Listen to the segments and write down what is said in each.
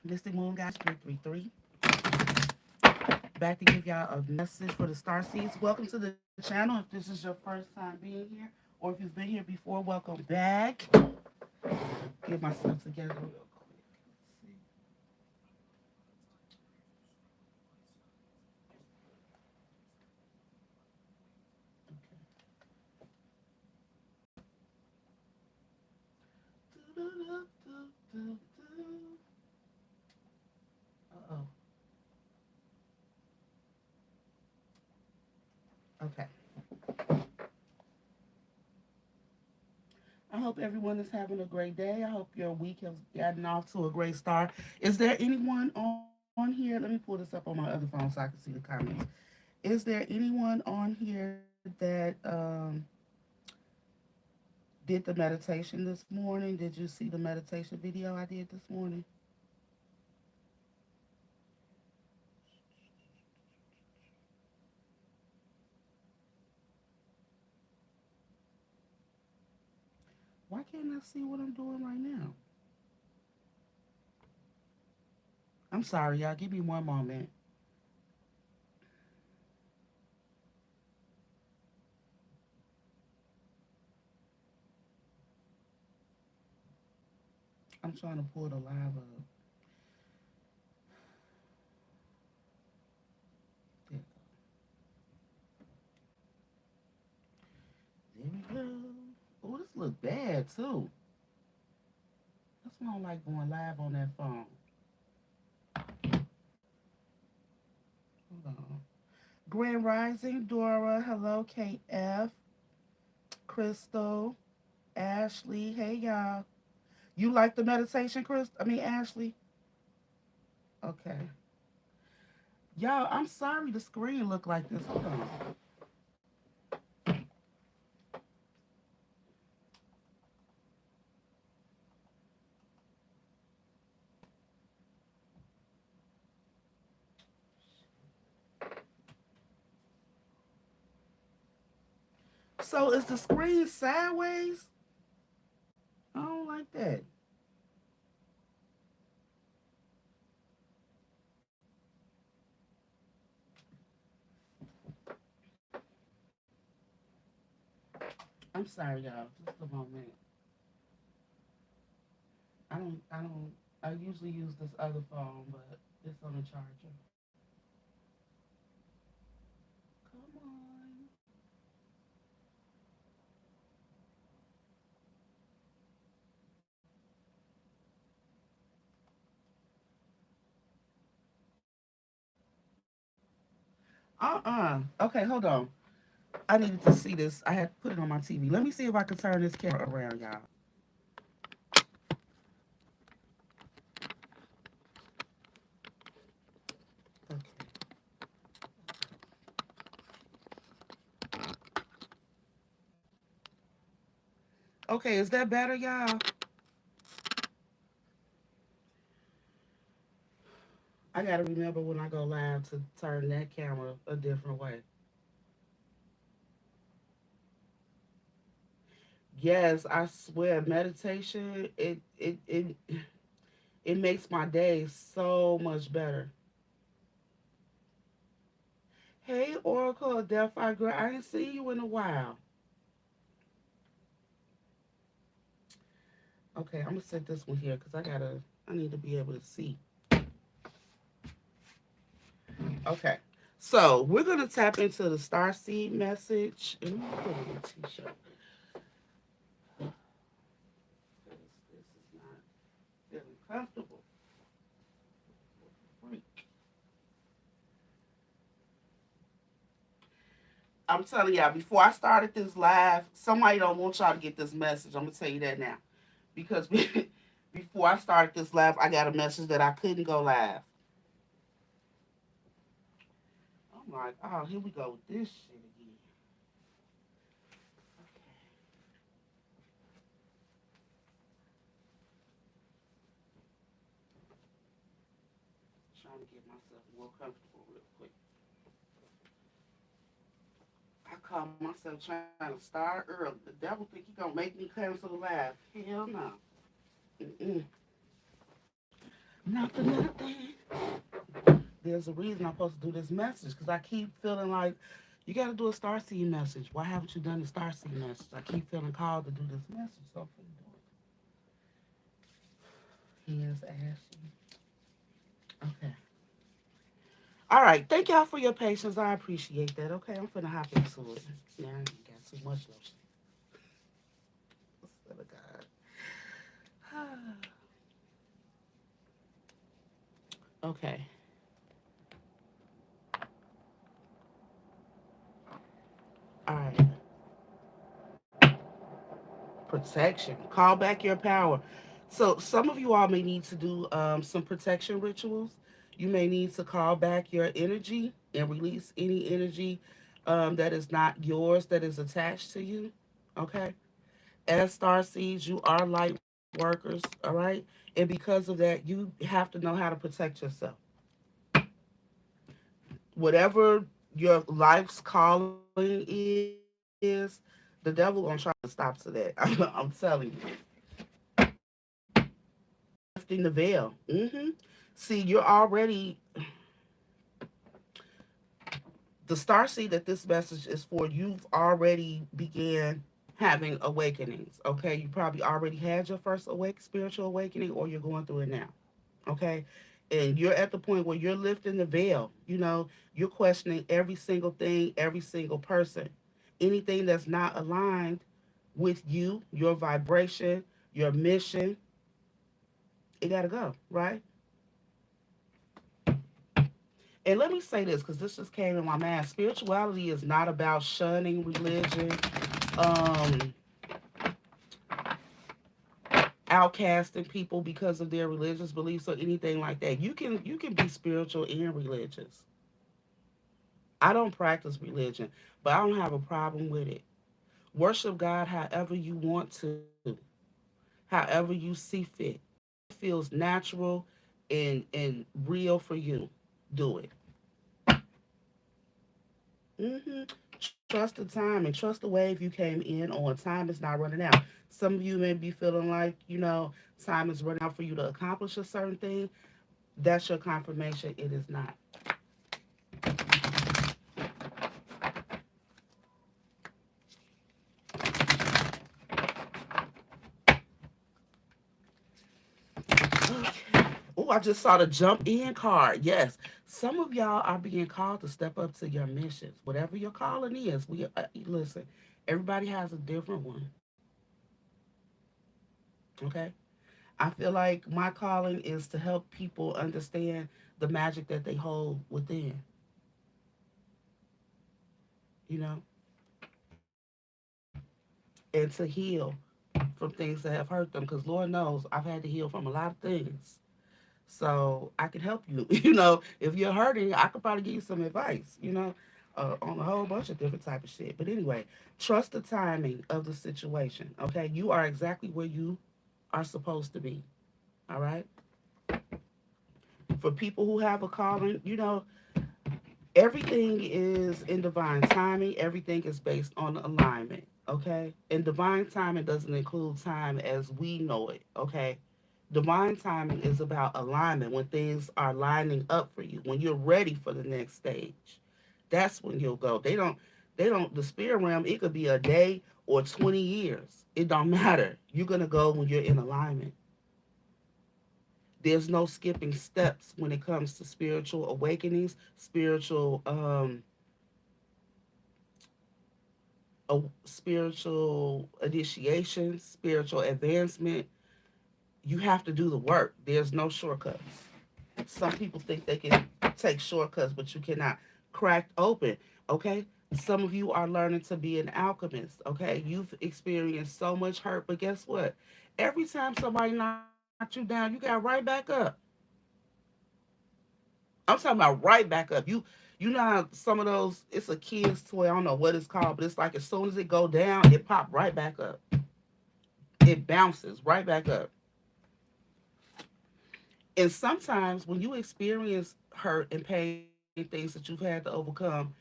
Mystic Moon Guys 333. Back to give y'all a message for the Starseeds. Welcome to the channel. If this is your first time being here, or if you've been here before, welcome back. Get myself together real quick. Let's see. Uh-oh. Okay. I hope everyone is having a great day. I hope your week has gotten off to a great start. Is there anyone on here? Let me pull this up on my other phone so I can see the comments. Is there anyone on here that did the meditation this morning? Did you see the meditation video I did this morning? Why can't I see what I'm doing right now? I'm sorry, y'all. Give me one moment. I'm trying to pull the live up. There, there we go. Oh, this look bad too. That's why I don't like going live on that phone. Hold on. Grand Rising, Dora. Hello, KF, Crystal, Ashley. Hey, y'all. You like the meditation, Chris? I mean, Ashley. Okay. Y'all, I'm sorry the screen look like this. Hold on. So is the screen sideways? I don't like that. I'm sorry, y'all. Just a moment. I usually use this other phone, but it's on a charger. Come on. Okay, hold on. I needed to see this. I had put it on my TV. Let me see if I can turn this camera around, y'all. Okay. Okay, is that better, y'all? I gotta remember when I go live to turn that camera a different way. Yes, I swear, meditation it makes my day so much better. Hey, Oracle of Delphi Girl, I ain't seen you in a while. Okay, I'm gonna set this one here because I need to be able to see. Okay, so we're gonna tap into the starseed message. And I'm gonna put on a t-shirt. This is not feeling comfortable. Freak. I'm telling y'all, before I started this live, somebody don't want y'all to get this message. I'm gonna tell you that now. Because before I started this live, I got a message that I couldn't go live. I'm like, oh, here we go with this shit again. Trying to get myself more comfortable real quick. I caught myself trying to start early. The devil think he gonna make me cancel the live. Hell no. Mm-mm. Not for nothing. There's a reason I'm supposed to do this message because I keep feeling like you got to do a Starseed message. Why haven't you done the Starseed message? I keep feeling called to do this message, so I'm finna do it. He is Ashley. Okay. All right. Thank y'all for your patience. I appreciate that. Okay, I'm finna hop into it. Now I ain't got too much lotion. Son of God. Okay. All right. Protection. Call back your power. So some of you all may need to do some protection rituals. You may need to call back your energy and release any energy that is not yours, that is attached to you. Okay. As star seeds, you are light workers. All right. And because of that, you have to know how to protect yourself. Whatever your life's calling is, the devil gonna try to stop to that. I'm telling you. Lifting the veil. See, you're already the star seed that this message is for. You've already began having awakenings. Okay, you probably already had your first spiritual awakening, or you're going through it now. Okay, and you're at the point where you're lifting the veil. You're questioning every single thing, every single person, anything that's not aligned with you, your vibration, your mission. It gotta go, right? And let me say this because this just came in my mind. Spirituality is not about shunning religion, um, outcasting people because of their religious beliefs or anything like that. You can be spiritual and religious. I don't practice religion, but I don't have a problem with it. Worship God however you want to, however you see fit. Feels natural and real for you. Do it. Trust the time and trust the wave you came in on. Time is not running out. Some of you may be feeling like, time is running out for you to accomplish a certain thing. That's your confirmation. It is not. Okay. Oh, I just saw the jump in card. Yes. Some of y'all are being called to step up to your missions. Whatever your calling is, listen. Everybody has a different one. Okay? I feel like my calling is to help people understand the magic that they hold within, you know, and to heal from things that have hurt them. Because Lord knows I've had to heal from a lot of things. So I can help you. If you're hurting, I could probably give you some advice, on a whole bunch of different type of shit. But anyway, trust the timing of the situation. Okay, you are exactly where you are supposed to be. All right. For people who have a calling, everything is in divine timing. Everything is based on alignment. Okay. And divine timing doesn't include time as we know it. Okay. Divine timing is about alignment when things are lining up for you, when you're ready for the next stage. That's when you'll go. The spirit realm, it could be a day or 20 years. It don't matter. You're going to go when you're in alignment. There's no skipping steps when it comes to spiritual awakenings, spiritual initiation, spiritual advancement. You have to do the work. There's no shortcuts. Some people think they can take shortcuts, but you cannot. Cracked open. Okay. Some of you are learning to be an alchemist. Okay. You've experienced so much hurt, but guess what? Every time somebody knocks you down, you got right back up. I'm talking about right back up. You know how some of those, it's a kid's toy. I don't know what it's called, but it's like as soon as it go down, it pop right back up. It bounces right back up. And sometimes when you experience hurt and pain, things that you've had to overcome,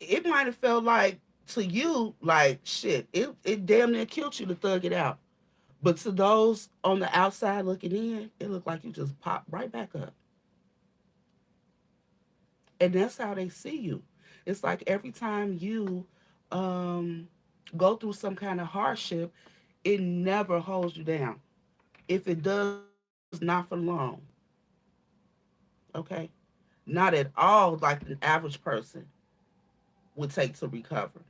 it might have felt like to you like shit. It damn near killed you to thug it out. But to those on the outside looking in, it looked like you just popped right back up. And that's how they see you. It's like every time you um, go through some kind of hardship, it never holds you down. If it does, not for long. Okay? Not at all like an average person would take to recover.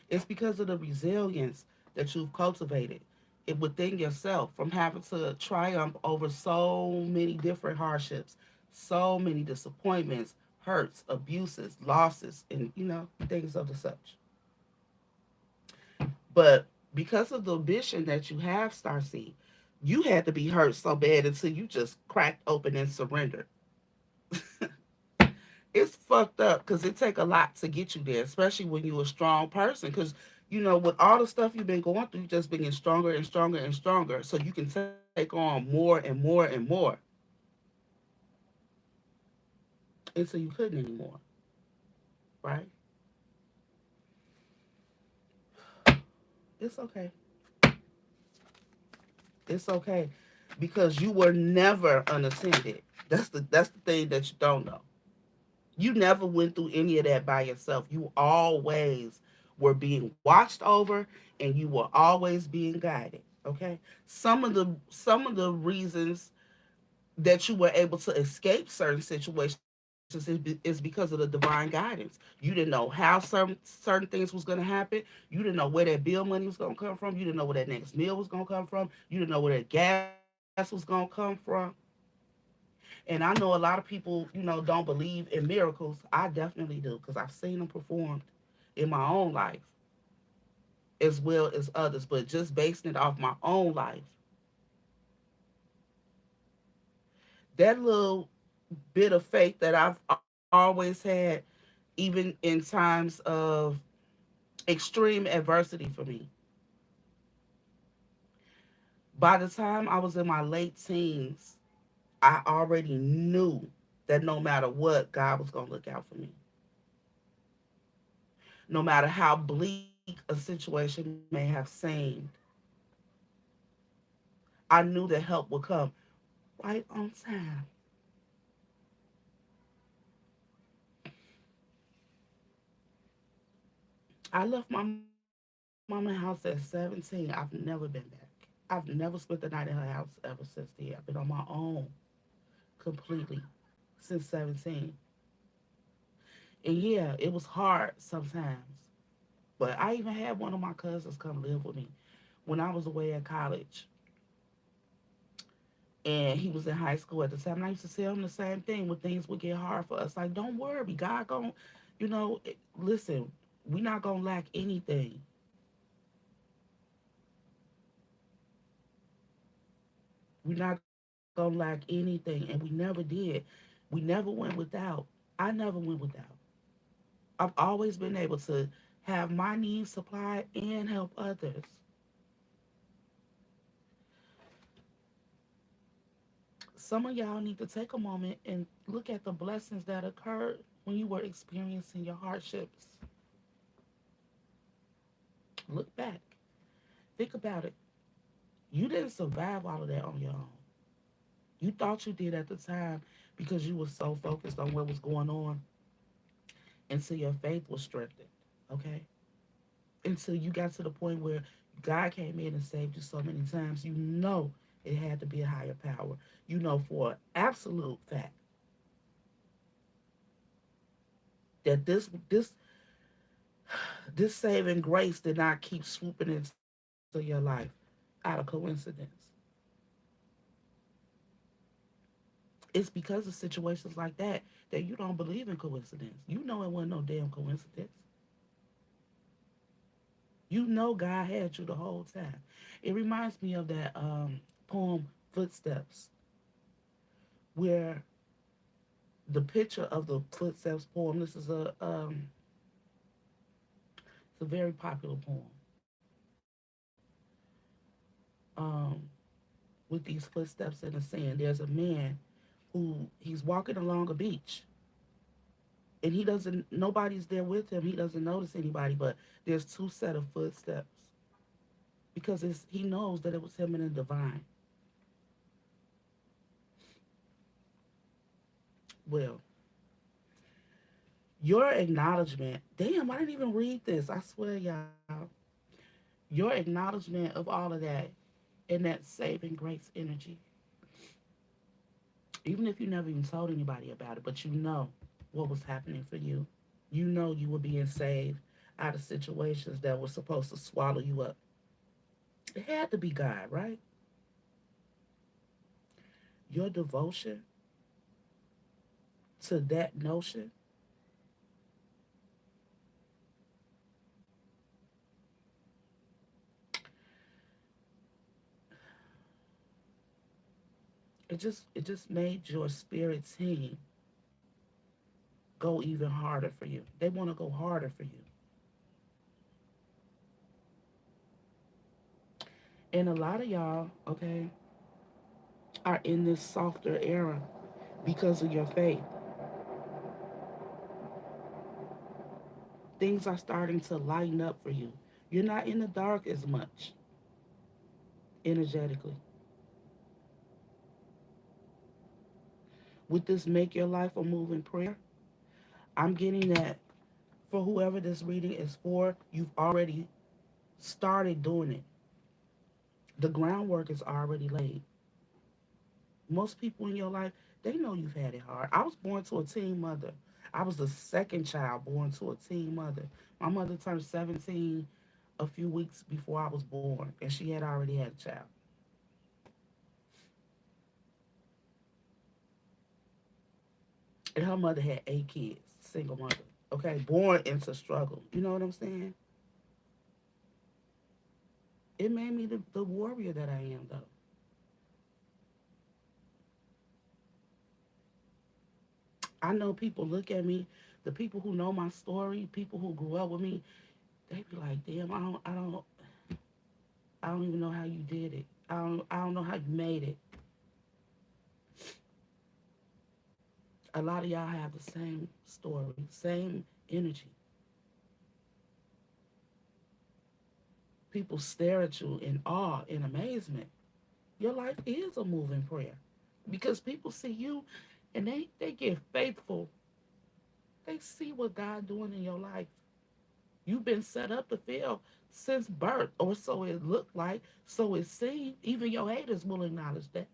It's because of the resilience that you've cultivated it within yourself from having to triumph over so many different hardships, so many disappointments, hurts, abuses, losses, and things of the such. But because of the ambition that you have, Starseed, you had to be hurt so bad until you just cracked open and surrendered. It's fucked up because it take a lot to get you there, especially when you're a strong person. Because with all the stuff you've been going through, you just been getting stronger and stronger and stronger, so you can take on more and more and more until you couldn't anymore, right? It's okay. It's okay because you were never unattended. That's the thing that you don't know. You never went through any of that by yourself. You always were being watched over and you were always being guided. Okay? Some of the reasons that you were able to escape certain situations is because of the divine guidance. You didn't know how certain things was going to happen. You didn't know where that bill money was going to come from. You didn't know where that next meal was going to come from. You didn't know where that gas was going to come from. And I know a lot of people, don't believe in miracles. I definitely do because I've seen them performed in my own life as well as others. But just basing it off my own life, that little bit of faith that I've always had, even in times of extreme adversity for me, by the time I was in my late teens, I already knew that no matter what, God was going to look out for me. No matter how bleak a situation may have seemed, I knew that help would come right on time. I left my mama's house at 17. I've never been back. I've never spent the night in her house ever since then. I've been on my own completely since 17. And yeah, it was hard sometimes. But I even had one of my cousins come live with me when I was away at college. And he was in high school at the time. And I used to tell him the same thing when things would get hard for us. Like, don't worry, God gon' listen, we not gonna lack anything. We're not gonna lack anything. And we never did. We never went without. I never went without. I've always been able to have my needs supplied and help others. Some of y'all need to take a moment and look at the blessings that occurred when you were experiencing your hardships. Look back. Think about it. You didn't survive all of that on your own. You thought you did at the time because you were so focused on what was going on until your faith was strengthened. Okay? Until you got to the point where God came in and saved you so many times, you know it had to be a higher power. You know for an absolute fact that this saving grace did not keep swooping into your life out of coincidence. It's because of situations like that you don't believe in coincidence. You know it wasn't no damn coincidence. You know God had you the whole time. It reminds me of that poem Footsteps, where the picture of the Footsteps poem. This is it's a very popular poem. Um, with these footsteps in the sand, there's a man who he's walking along a beach, and he doesn't. Nobody's there with him. He doesn't notice anybody, but there's two set of footsteps because he knows that it was him and the divine. Well, your acknowledgement, damn, I didn't even read this. I swear, y'all. Your acknowledgement of all of that and that saving grace energy, even if you never even told anybody about it, but you know what was happening for you. You know you were being saved out of situations that were supposed to swallow you up. It had to be God, right? Your devotion to that notion, it just made your spirit team go even harder for you. They want to go harder for you. And a lot of y'all, okay, are in this softer era because of your faith. Things are starting to lighten up for you. You're not in the dark as much energetically. With this make your life a moving prayer, I'm getting that for whoever this reading is for, you've already started doing it. The groundwork is already laid. Most people in your life, they know you've had it hard. I was born to a teen mother. I was the second child born to a teen mother. My mother turned 17 a few weeks before I was born, and she had already had a child. And her mother had 8 kids, single mother. Okay, born into struggle. You know what I'm saying? It made me the warrior that I am, though. I know people look at me, the people who know my story, people who grew up with me, they be like, "Damn, I don't even know how you did it. I don't know how you made it." A lot of y'all have the same story, same energy. People stare at you in awe, in amazement. Your life is a moving prayer because people see you and they get faithful. They see what God doing in your life. You've been set up to fail since birth, or so it looked like, so it seemed. Even your haters will acknowledge that.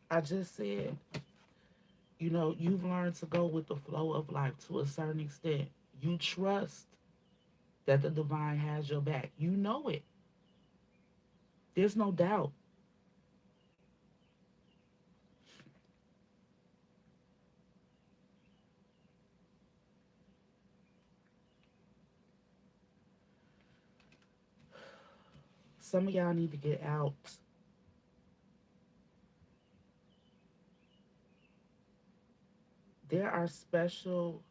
I just said, you've learned to go with the flow of life to a certain extent. You trust that the divine has your back. You know it. There's no doubt. Some of y'all need to get out. There are special.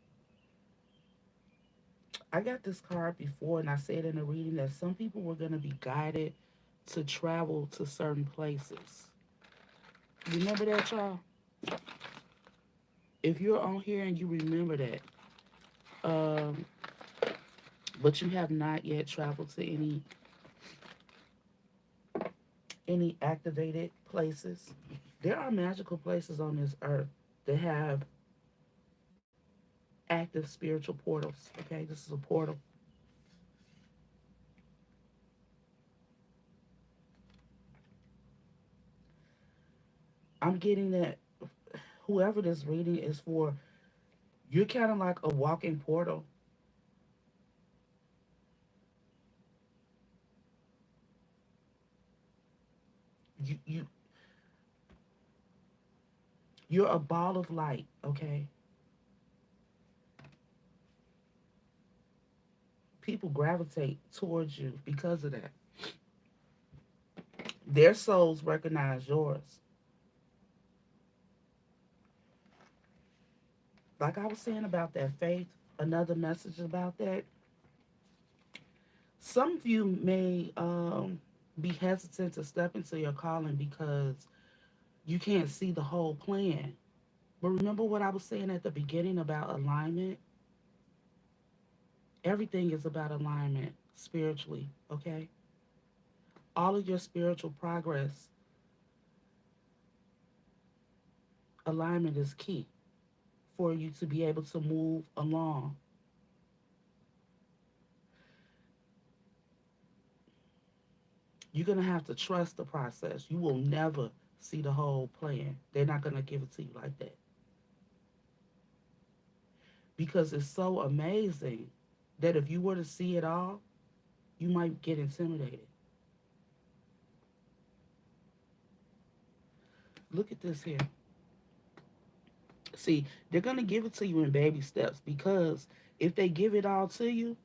I got this card before, and I said in a reading that some people were going to be guided to travel to certain places. Remember that, y'all? If you're on here and you remember that, um, but you have not yet traveled to any activated places, there are magical places on this earth that have active spiritual portals. Okay, this is a portal. I'm getting that whoever this reading is for, you're kind of like a walking portal. You you're a ball of light. Okay, People gravitate towards you because of that. Their souls recognize yours. Like I was saying about that faith, another message about that. Some of you may be hesitant to step into your calling because you can't see the whole plan. But remember what I was saying at the beginning about alignment? Everything is about alignment spiritually, okay? All of your spiritual progress, alignment is key for you to be able to move along. You're going to have to trust the process. You will never see the whole plan. They're not going to give it to you like that because it's so amazing that if you were to see it all, you might get intimidated. Look at this here. See, they're going to give it to you in baby steps because if they give it all to you,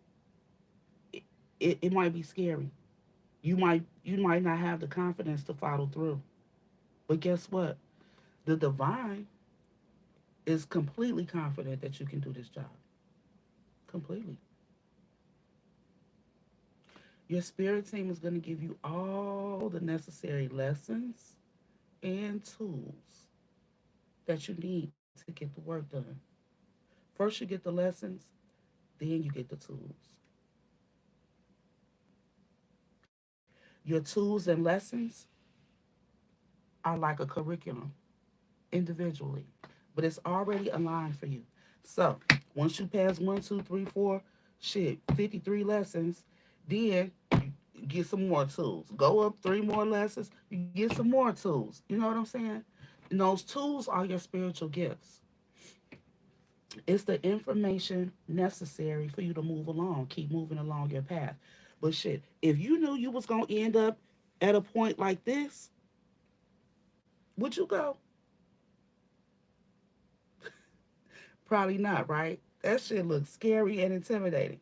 it might be scary. You might not have the confidence to follow through. But guess what? The divine is completely confident that you can do this job. Completely. Your spirit team is going to give you all the necessary lessons and tools that you need to get the work done. First, you get the lessons, then you get the tools. Your tools and lessons are like a curriculum individually, but it's already aligned for you. So, once you pass one, two, three, four, shit, 53 lessons, then you get some more tools. Go up three more lessons, you get some more tools. You know what I'm saying? And those tools are your spiritual gifts. It's the information necessary for you to move along, keep moving along your path. But shit, if you knew you was gonna end up at a point like this, would you go? Probably not, right? That shit looks scary and intimidating,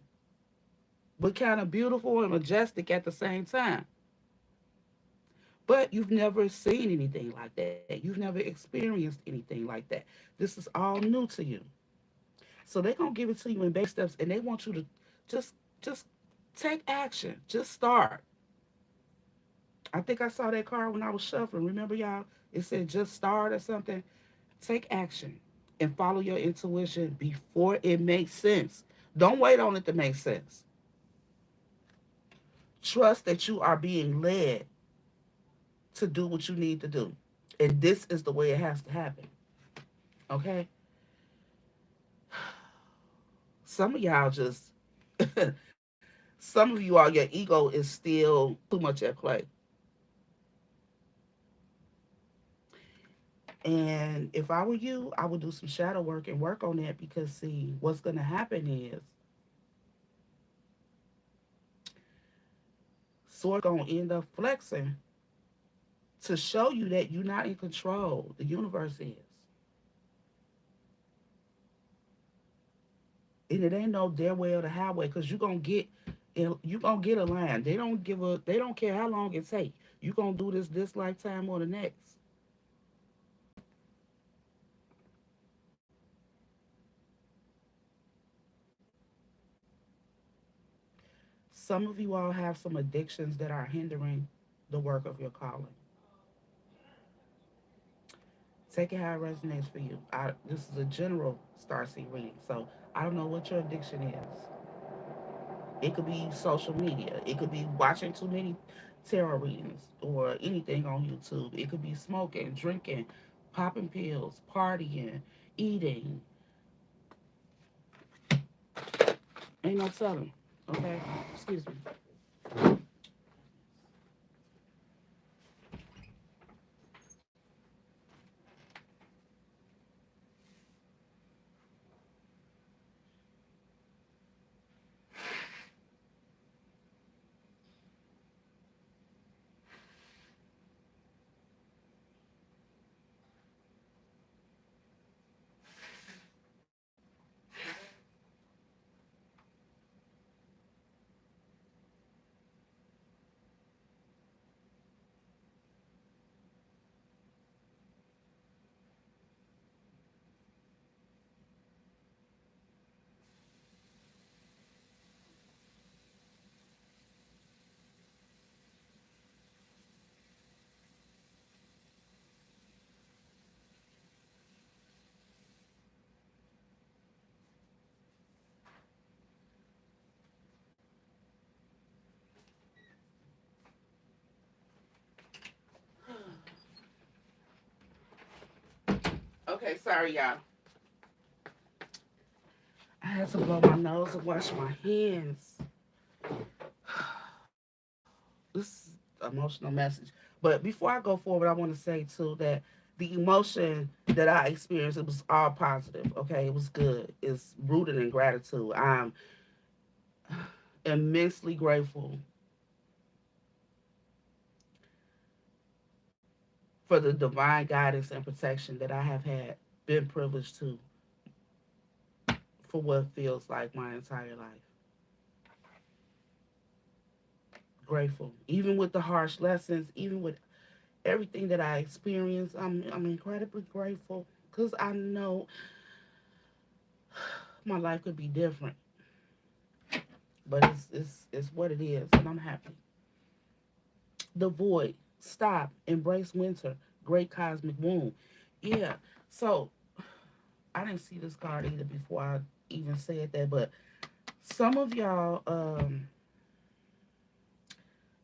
but kind of beautiful and majestic at the same time. But you've never seen anything like that. You've never experienced anything like that. This is all new to you. So they're gonna give it to you in baby steps, and they want you to just just take action. Just start. I think I saw that card when I was shuffling. Remember, y'all? It said just start or something. Take action and follow your intuition before it makes sense. Don't wait on it to make sense. Trust that you are being led to do what you need to do. And this is the way it has to happen. Okay? Some of y'all just, some of you all, your ego is still too much at play. And if I were you, I would do some shadow work and work on that because, see, what's going to happen is Sword going to end up flexing to show you that you're not in control. The universe is. And it ain't no their way or the highway because you're gonna get a line. They don't care how long it takes. You're gonna do this lifetime or the next. Some of you all have some addictions that are hindering the work of your calling. Take it how it resonates for you. This is a general starseed reading, so I don't know what your addiction is. It could be social media. It could be watching too many tarot readings or anything on YouTube. It could be smoking, drinking, popping pills, partying, eating. Ain't no telling. Okay? Excuse me. Okay, sorry, y'all. I had to blow my nose and wash my hands. This is an emotional message. But before I go forward, I want to say too that the emotion that I experienced, it was all positive. Okay, it was good. It's rooted in gratitude. I'm immensely grateful for the divine guidance and protection that I have had been privileged to for what feels like my entire life. Grateful, even with the harsh lessons, even with everything that I experienced. I'm incredibly grateful because I know my life could be different, but it's what it is, and I'm happy. The void, stop, embrace winter, great cosmic womb. Yeah. So I didn't see this card either before I even said that, but some of y'all,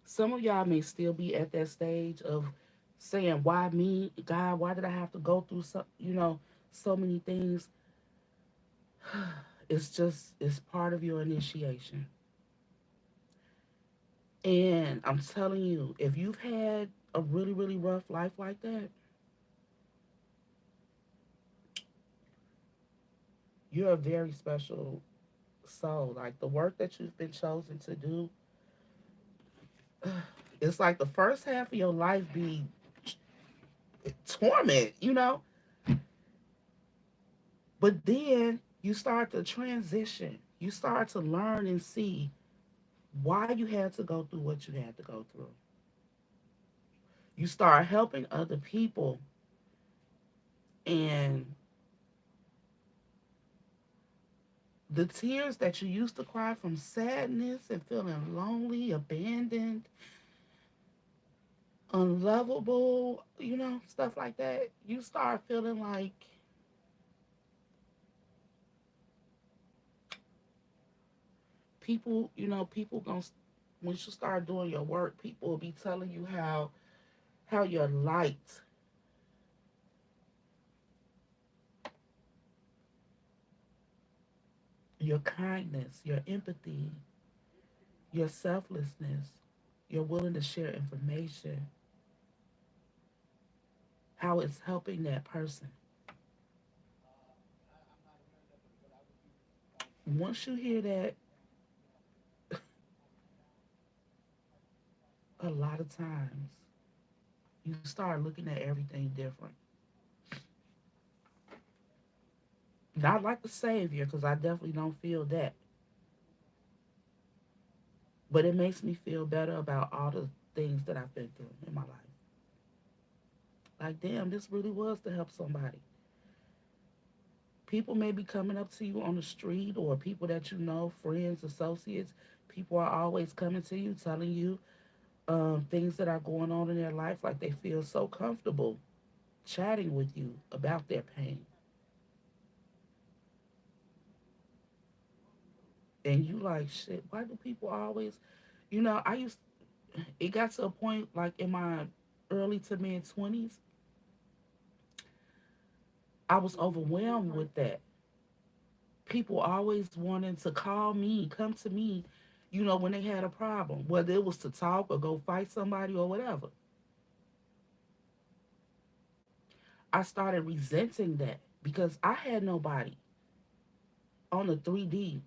some of y'all may still be at that stage of saying, "Why me, God? Why did I have to go through so many things?" It's part of your initiation. And I'm telling you, if you've had a really, really rough life like that, you're a very special soul. Like the work that you've been chosen to do, it's like the first half of your life be torment. But then you start to transition. You start to learn and see why you had to go through what you had to go through. You start helping other people, and the tears that you used to cry from sadness and feeling lonely, abandoned, unlovable, stuff like that, you start feeling like people gonna, when you start doing your work, people will be telling you how your light, your kindness, your empathy, your selflessness, your willing to share information, how it's helping that person. Once you hear that, a lot of times you start looking at everything different. Not like the savior, because I definitely don't feel that, but it makes me feel better about all the things that I've been through in my life. Like, damn, this really was to help somebody. People may be coming up to you on the street, or people that you know, friends, associates. People are always coming to you, telling you things that are going on in their life. Like they feel so comfortable chatting with you about their pain. And you like, shit, why do people always, it got to a point like in my early to mid 20s, I was overwhelmed with that. People always wanting to call me, come to me, when they had a problem, whether it was to talk or go fight somebody or whatever. I started resenting that because I had nobody on the 3D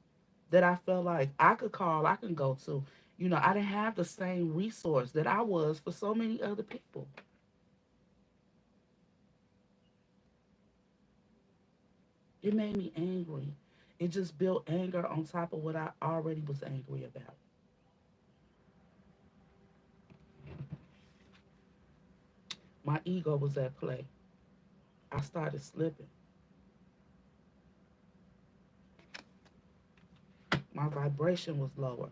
that I felt like I could call, I can go to. I didn't have the same resource that I was for so many other people. It made me angry. It just built anger on top of what I already was angry about. My ego was at play. I started slipping. My vibration was lower.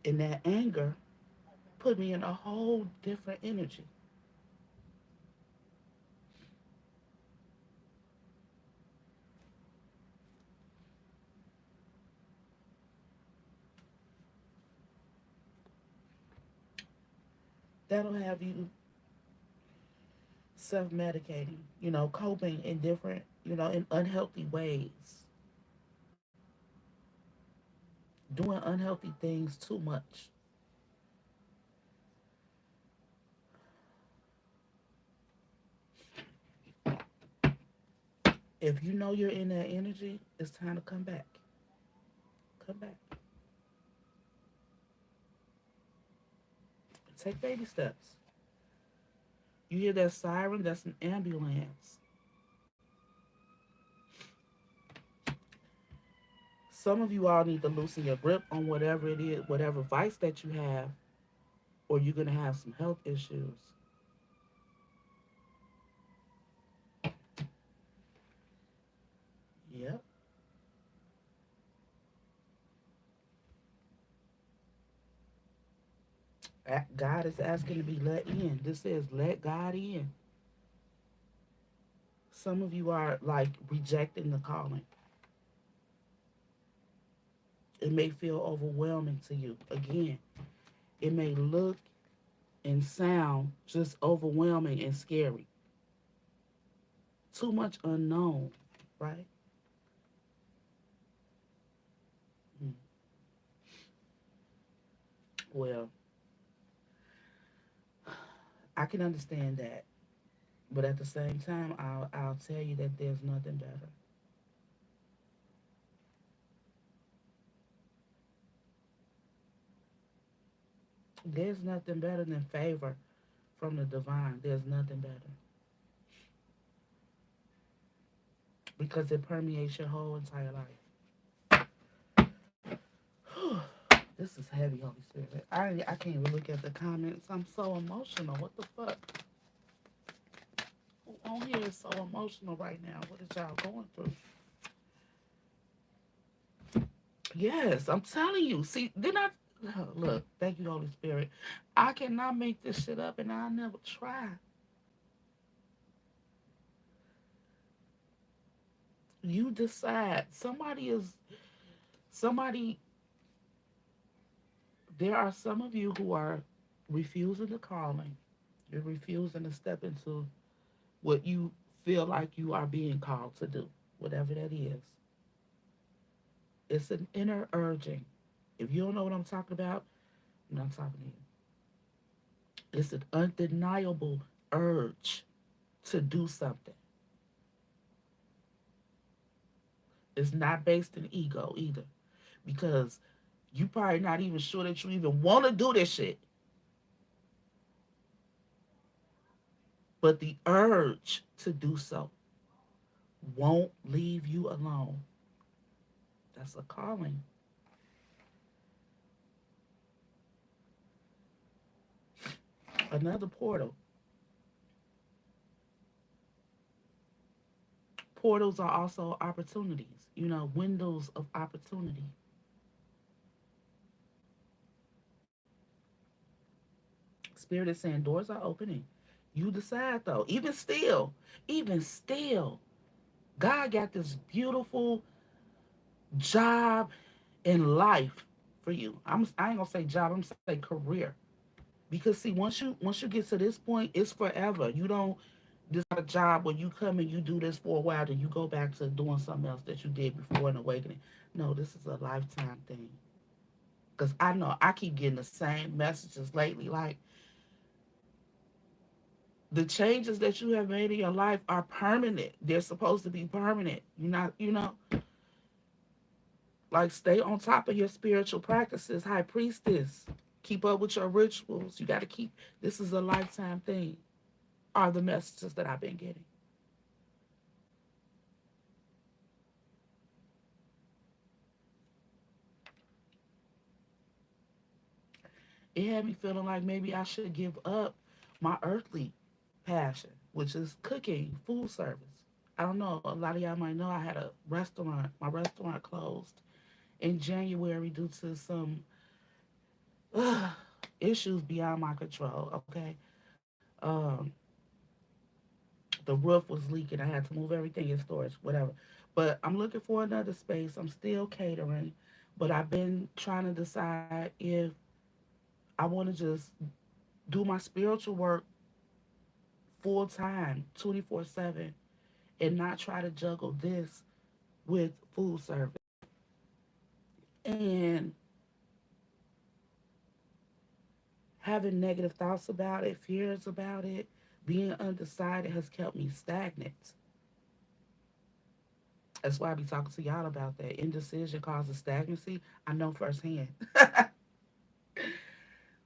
And that anger put me in a whole different energy. That'll have you self medicating, coping in different, in unhealthy ways, doing unhealthy things too much. If you know you're in that energy, it's time to come back. Come back. Take baby steps. You hear that siren? That's an ambulance. Some of you all need to loosen your grip on whatever it is, whatever vice that you have, or you're going to have some health issues. Yep. God is asking to be let in. This says let God in. Some of you are like rejecting the calling. It may feel overwhelming to you. Again, it may look and sound just overwhelming and scary. Too much unknown, right? Mm. Well, I can understand that. But at the same time, I'll tell you that there's nothing better. There's nothing better than favor from the divine. There's nothing better because it permeates your whole entire life. This is heavy, Holy Spirit. I can't even look at the comments. I'm so emotional. What the fuck? Who on here is so emotional right now? What is y'all going through? Yes, I'm telling you. See, did I look? Thank you, Holy Spirit. I cannot make this shit up, and I never try. You decide. Somebody. There are some of you who are refusing the calling. You're refusing to step into what you feel like you are being called to do, whatever that is. It's an inner urging. If you don't know what I'm talking about, I'm not talking to you. It's an undeniable urge to do something. It's not based in ego either, because you probably not even sure that you even want to do this shit. But the urge to do so won't leave you alone. That's a calling. Another portal. Portals are also opportunities, windows of opportunity. Spirit is saying doors are opening. You decide though. Even still, God got this beautiful job in life for you. I ain't gonna say job, I'm gonna say career. Because see, once you get to this point, it's forever. You don't this not a job where you come and you do this for a while, then you go back to doing something else that you did before an awakening. No, this is a lifetime thing. Because I know I keep getting the same messages lately. Like the changes that you have made in your life are permanent. They're supposed to be permanent. You're not, like stay on top of your spiritual practices, high priestess. Keep up with your rituals. You got to keep, this is a lifetime thing, are the messages that I've been getting. It had me feeling like maybe I should give up my earthly passion, which is cooking, food service. I don't know. A lot of y'all might know I had a restaurant. My restaurant closed in January due to some uh, issues beyond my control. Okay, um, the roof was leaking. I had to move everything in storage, whatever. But I'm looking for another space. I'm still catering, but I've been trying to decide if I want to just do my spiritual work full time, 24/7, and not try to juggle this with food service. And having negative thoughts about it, fears about it, being undecided has kept me stagnant. That's why I be talking to y'all about that. Indecision causes stagnancy. I know firsthand.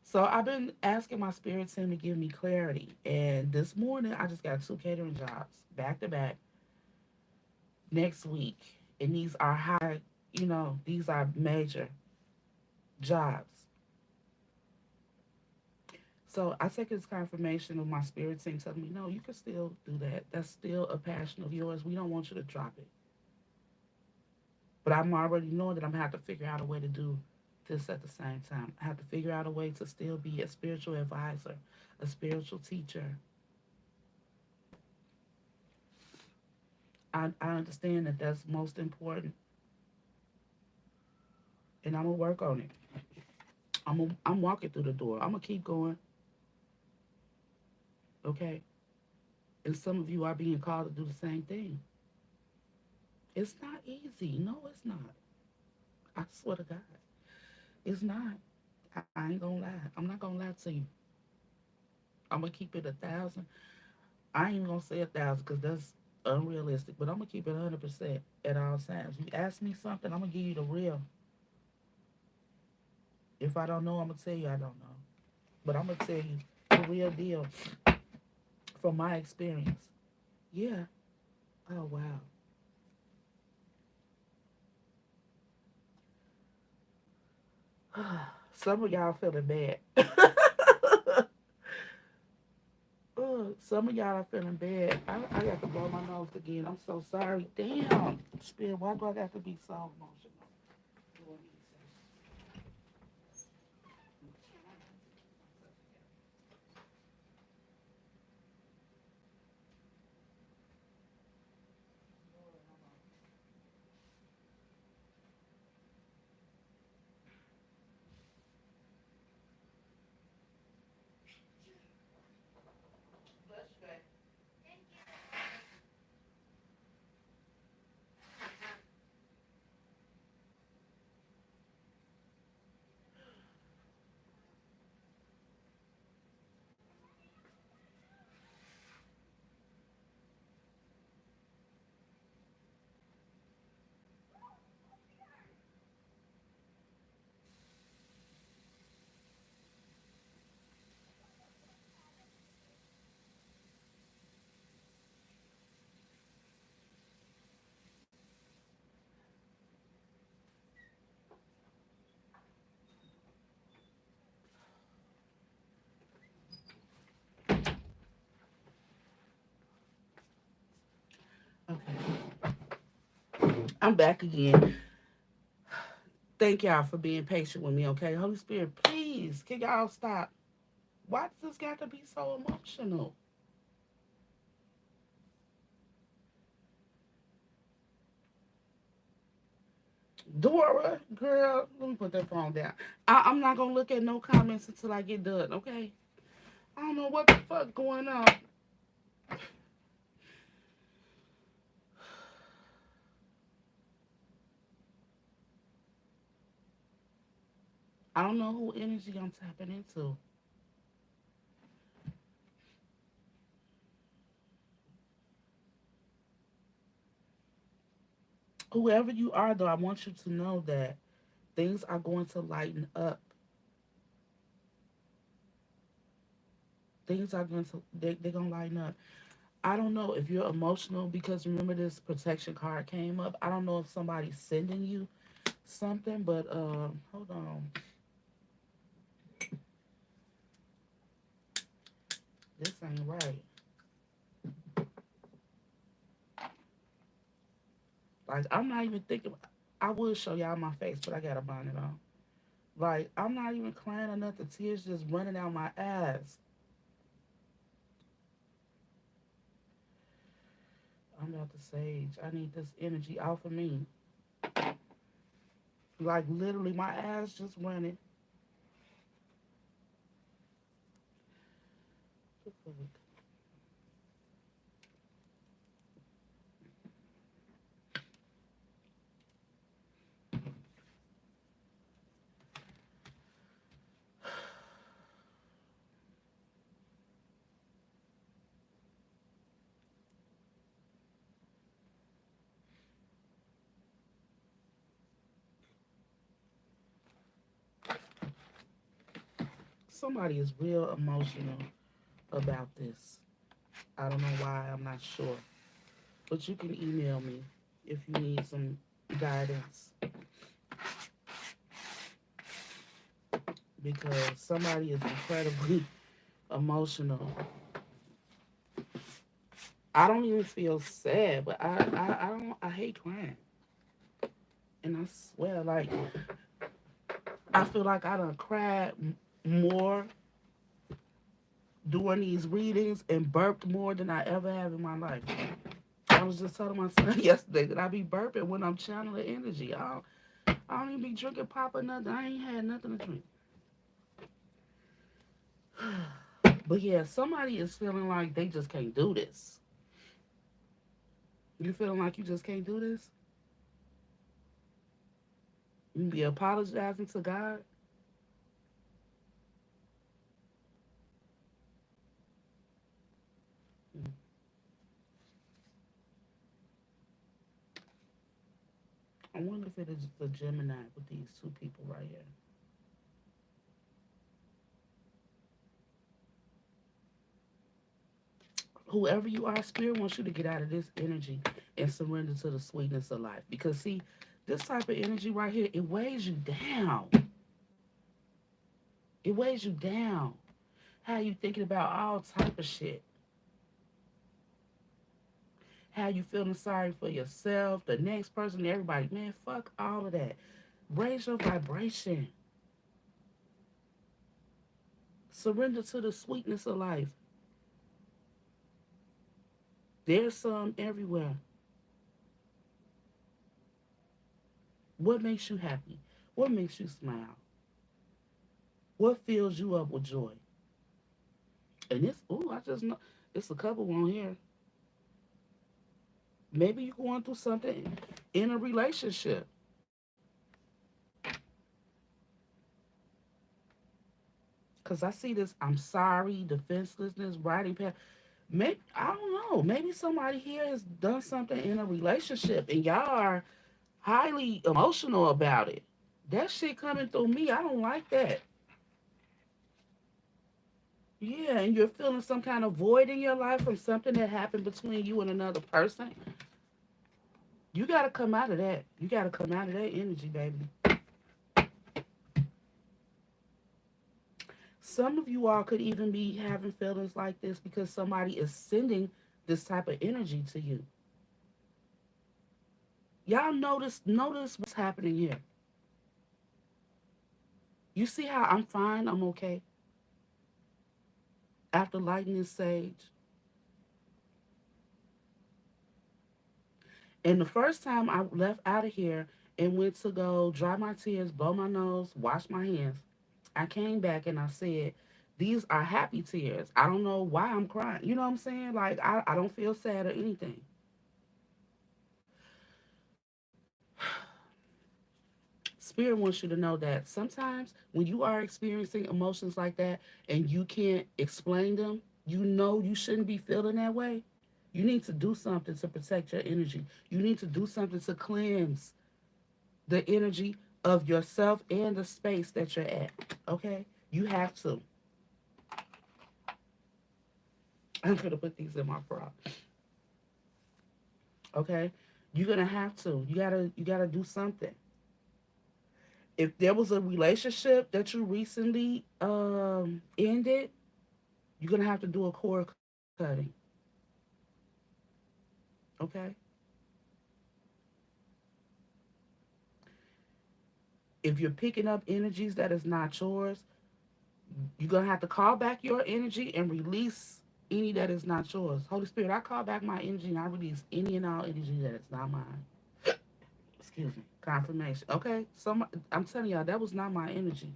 So I've been asking my spirit team to give me clarity. And this morning, I just got two catering jobs back to back next week. And these are high, these are major jobs. So I take it as confirmation of my spirit team telling me, no, you can still do that. That's still a passion of yours. We don't want you to drop it. But I'm already knowing that I'm going to have to figure out a way to do this at the same time. I have to figure out a way to still be a spiritual advisor, a spiritual teacher. I understand that that's most important, and I'm going to work on it. I'm walking through the door. I'm going to keep going, okay? And some of you are being called to do the same thing. It's not easy. No, it's not. I swear to God. It's not. I ain't gonna lie. I'm not gonna lie to you. I'm gonna keep it 1,000. I ain't even gonna say 1,000 because that's unrealistic. But I'm gonna keep it 100% at all times. You ask me something, I'm gonna give you the real. If I don't know, I'm gonna tell you I don't know. But I'm gonna tell you the real deal from my experience. Yeah. Oh wow. Some of y'all feeling bad. Some of y'all are feeling bad. I got to blow my nose again. I'm so sorry. Damn. Spirit, why do I got to be so emotional? Okay. I'm back again. Thank y'all for being patient with me, okay? Holy Spirit, please, can y'all stop? Why does this got to be so emotional? Dora, girl, let me put that phone down. I'm not going to look at no comments until I get done, okay? I don't know what the fuck going on. I don't know who energy I'm tapping into. Whoever you are, though, I want you to know that things are going to lighten up. Things are going to, they're going to lighten up. I don't know if you're emotional because remember this protection card came up. I don't know if somebody's sending you something, but hold on. This ain't right. Like I'm not even thinking. I would show y'all my face, but I got a bonnet on. Like I'm not even crying or nothing. Tears just running out my eyes. I'm about to sage. I need this energy off of me. Like literally, my eyes just running. The fuck? Somebody is real emotional about this. I don't know why. I'm not sure. But you can email me if you need some guidance because somebody is incredibly emotional. I don't even feel sad, but I don't I hate crying. And I swear, like I feel like I done cried more doing these readings and burped more than I ever have in my life. I was just telling my son yesterday that I be burping when I'm channeling energy. I don't even be drinking pop or nothing. I ain't had nothing to drink. But yeah, somebody is feeling like they just can't do this. You feeling like you just can't do this? You be apologizing to God. I wonder if it is the Gemini with these two people right here. Whoever you are, Spirit wants you to get out of this energy and surrender to the sweetness of life. Because see, this type of energy right here, it weighs you down. It weighs you down. How you thinking about all type of shit. How you feeling sorry for yourself, the next person, everybody. Man, fuck all of that. Raise your vibration. Surrender to the sweetness of life. There's some everywhere. What makes you happy? What makes you smile? What fills you up with joy? And it's, ooh, I just know, it's a couple on here. Maybe you're going through something in a relationship. Because I see this, I'm sorry, defenselessness, writing past. Maybe, I don't know. Maybe somebody here has done something in a relationship and y'all are highly emotional about it. That shit coming through me, I don't like that. Yeah, and you're feeling some kind of void in your life from something that happened between you and another person. You got to come out of that. You got to come out of that energy, baby. Some of you all could even be having feelings like this because somebody is sending this type of energy to you. Y'all notice what's happening here. You see how I'm fine, I'm okay after lighting this sage. And the first time I left out of here and went to go dry my tears, blow my nose, wash my hands, I came back and I said, these are happy tears. I don't know why I'm crying. You know what I'm saying? Like, I don't feel sad or anything. Spirit wants you to know that sometimes when you are experiencing emotions like that and you can't explain them, you know you shouldn't be feeling that way. You need to do something to protect your energy. You need to do something to cleanse the energy of yourself and the space that you're at. Okay? You have to. I'm gonna put these in my prop. Okay? You're gonna have to. You gotta do something. If there was a relationship that you recently ended, you're gonna have to do a cord cutting. Okay? If you're picking up energies that is not yours, you're gonna have to call back your energy and release any that is not yours. Holy Spirit, I call back my energy and I release any and all energy that is not mine. Excuse me. Confirmation. Okay? I'm telling y'all that was not my energy.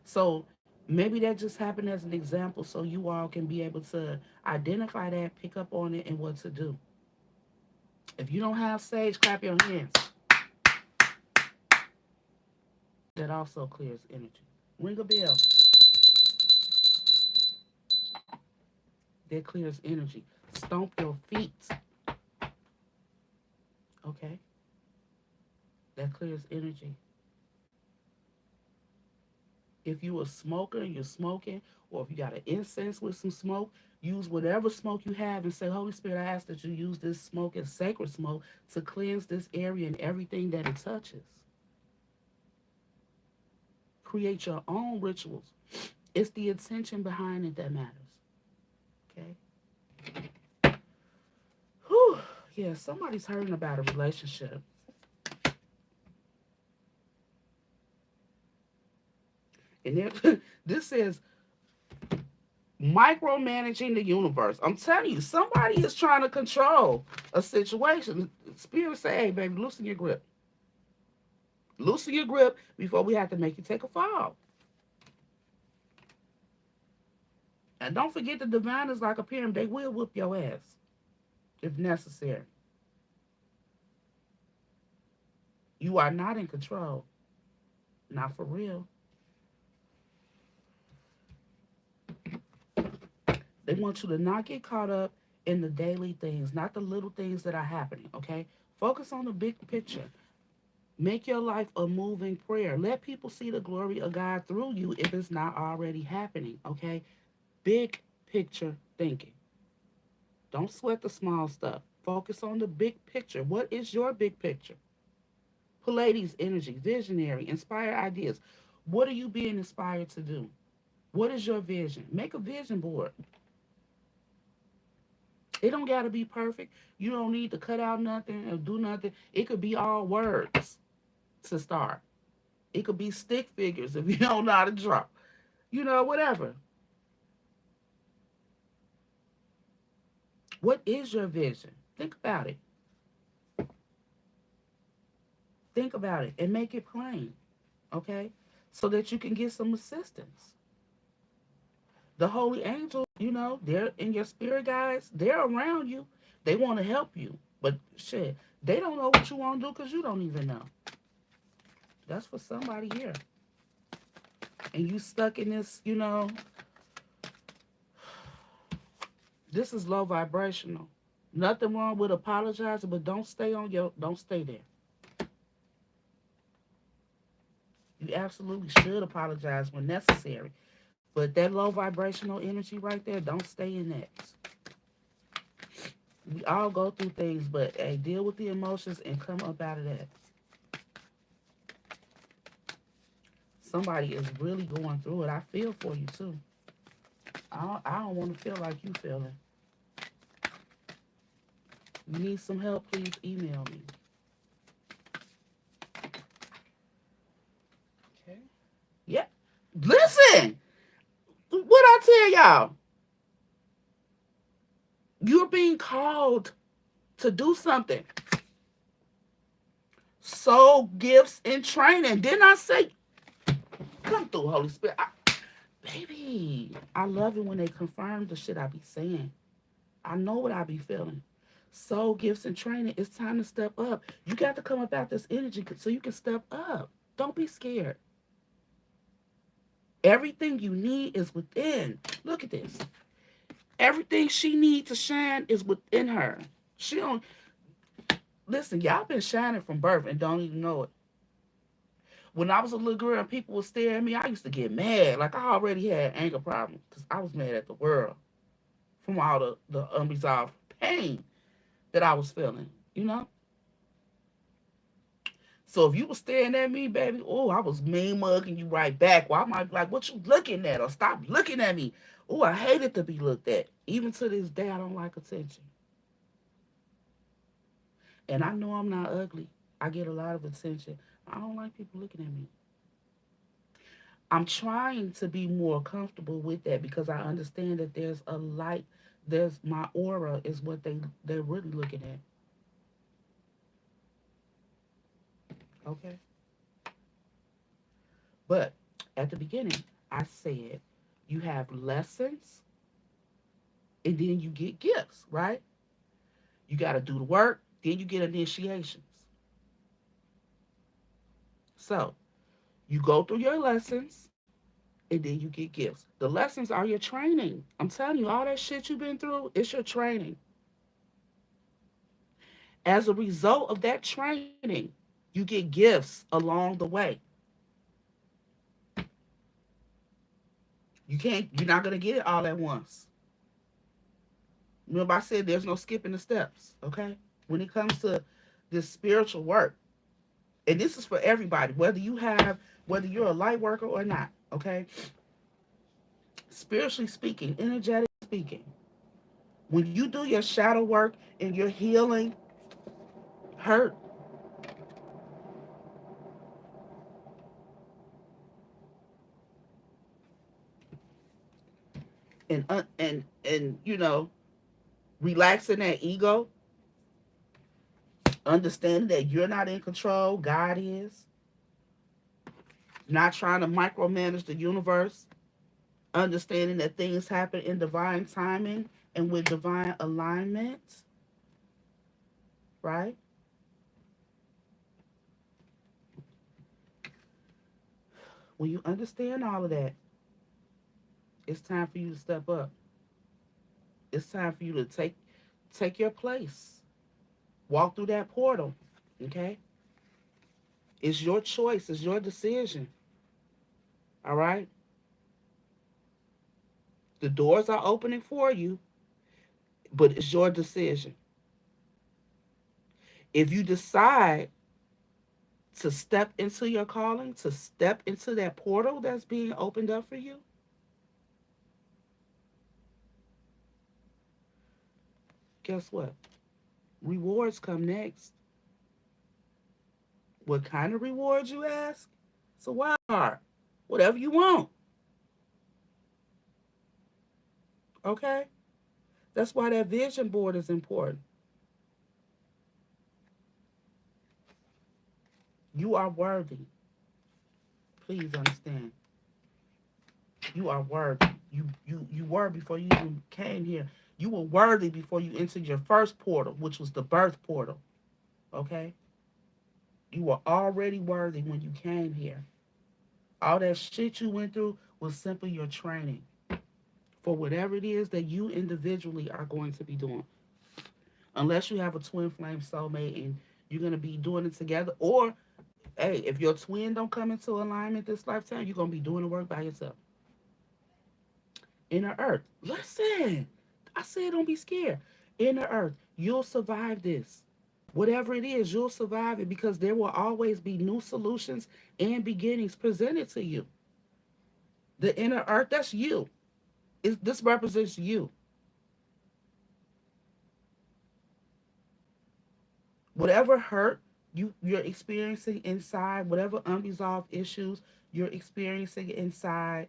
So Maybe that just happened as an example so you all can be able to identify that, pick up on it, and what to do. If you don't have sage, clap your hands. That also clears energy. Ring a bell. That clears energy. Stomp your feet. Okay? That clears energy. If you a smoker and you're smoking, or if you got an incense with some smoke, use whatever smoke you have and say, Holy Spirit, I ask that you use this smoke as sacred smoke to cleanse this area and everything that it touches. Create your own rituals. It's the intention behind it that matters. Okay? Whew. Yeah, somebody's hurting about a relationship. And this says micromanaging the universe. I'm telling you, somebody is trying to control a situation. Spirit say, hey, baby, loosen your grip. Loosen your grip before we have to make you take a fall. And don't forget the divine is like a pyramid. They will whoop your ass if necessary. You are not in control. Not for real. They want you to not get caught up in the daily things, not the little things that are happening, okay? Focus on the big picture. Make your life a moving prayer. Let people see the glory of God through you if it's not already happening, okay? Big picture thinking. Don't sweat the small stuff. Focus on the big picture. What is your big picture? Pallades energy, visionary, inspire ideas. What are you being inspired to do? What is your vision? Make a vision board. It don't got to be perfect. You don't need to cut out nothing or do nothing. It could be all words to start. It could be stick figures if you don't know how to draw. Whatever. What is your vision? Think about it. Think about it and make it plain, okay? So that you can get some assistance. The holy angels, they're in your spirit guides. They're around you. They want to help you. But shit, they don't know what you want to do because you don't even know. That's for somebody here. And you stuck in this, this is low vibrational. Nothing wrong with apologizing, but don't stay there. You absolutely should apologize when necessary. But that low vibrational energy right there, don't stay in that. We all go through things, but hey, deal with the emotions and come up out of that. Somebody is really going through it. I feel for you too. I don't want to feel like you feeling. You need some help, please email me. Okay. Yeah. Listen, what I tell y'all, you're being called to do something. Soul gifts and training. Didn't I say, come through, Holy Spirit? Baby, I love it when they confirm the shit I be saying. I know what I be feeling. Soul gifts and training. It's time to step up. You got to come about this energy so you can step up. Don't be scared. Everything you need is within. Look at this. Everything she needs to shine is within her. She don't listen. Y'all been shining from birth and don't even know it. When I was a little girl and people would stare at me, I used to get mad. Like I already had anger problems because I was mad at the world from all the unresolved pain that I was feeling. You know. So if you were staring at me, baby, oh, I was mean mugging you right back. Well, I might be like, what you looking at? Or stop looking at me. Oh, I hated to be looked at. Even to this day, I don't like attention. And I know I'm not ugly. I get a lot of attention. I don't like people looking at me. I'm trying to be more comfortable with that because I understand that there's a light. There's my aura is what they're really looking at. Okay. But at the beginning, I said you have lessons and then you get gifts, right? You got to do the work, then you get initiations. So you go through your lessons and then you get gifts. The lessons are your training. I'm telling you, all that shit you've been through, it's your training. As a result of that training, you get gifts along the way. You're not gonna get it all at once. Remember, I said there's no skipping the steps, okay? When it comes to this spiritual work, and this is for everybody, whether you're a light worker or not, okay? Spiritually speaking, energetic speaking, when you do your shadow work and your healing hurt and relaxing that ego, understanding that you're not in control, God is, not trying to micromanage the universe, understanding that things happen in divine timing and with divine alignment, right? When you understand all of that, it's time for you to step up. It's time for you to take your place. Walk through that portal. Okay? It's your choice, it's your decision. All right? The doors are opening for you, but it's your decision. If you decide to step into your calling, to step into that portal that's being opened up for you, guess what? Rewards come next. What kind of rewards, you ask? It's a wild card. Whatever you want. Okay? That's why that vision board is important. You are worthy. Please understand. You are worthy. You were before you even came here. You were worthy before you entered your first portal, which was the birth portal. Okay? You were already worthy when you came here. All that shit you went through was simply your training for whatever it is that you individually are going to be doing. Unless you have a twin flame soulmate and you're going to be doing it together. Or, hey, if your twin don't come into alignment this lifetime, you're going to be doing the work by yourself. Inner earth. Listen, I said don't be scared. Inner earth, you'll survive this. Whatever it is, you'll survive it because there will always be new solutions and beginnings presented to you. The inner earth, that's you. This represents you. Whatever hurt you're experiencing inside, whatever unresolved issues you're experiencing inside,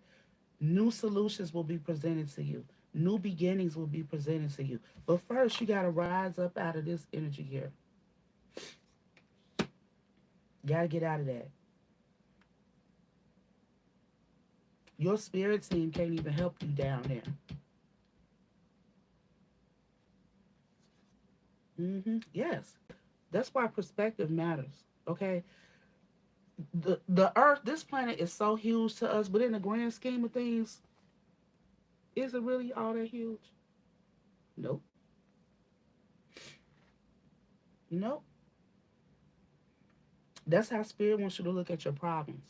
new solutions will be presented to you. New beginnings will be presented to you. But first, you got to rise up out of this energy here. You got to get out of that. Your spirit team can't even help you down there. Yes. That's why perspective matters. Okay? The earth, this planet is so huge to us, but in the grand scheme of things, is it really all that huge? Nope. Nope. That's how spirit wants you to look at your problems.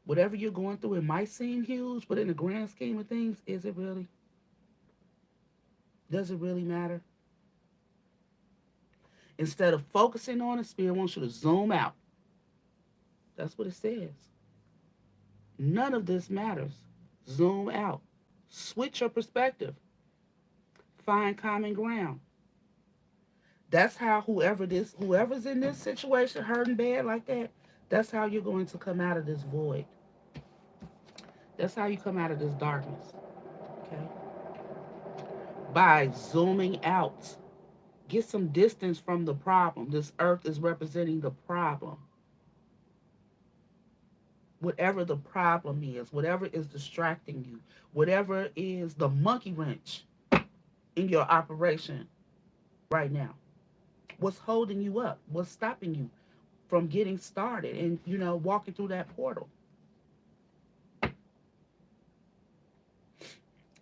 Whatever you're going through, it might seem huge, but in the grand scheme of things, is it really? Does it really matter? Instead of focusing on it, spirit wants you to zoom out. That's what it says. None of this matters. Zoom out. Switch your perspective. Find common ground. That's how whoever's in this situation hurting bad like that, that's how you're going to come out of this void. That's how you come out of this darkness. Okay? By zooming out. Get some distance from the problem. This earth is representing the problem. Whatever the problem is, whatever is distracting you, whatever is the monkey wrench in your operation right now, what's holding you up, what's stopping you from getting started and, walking through that portal.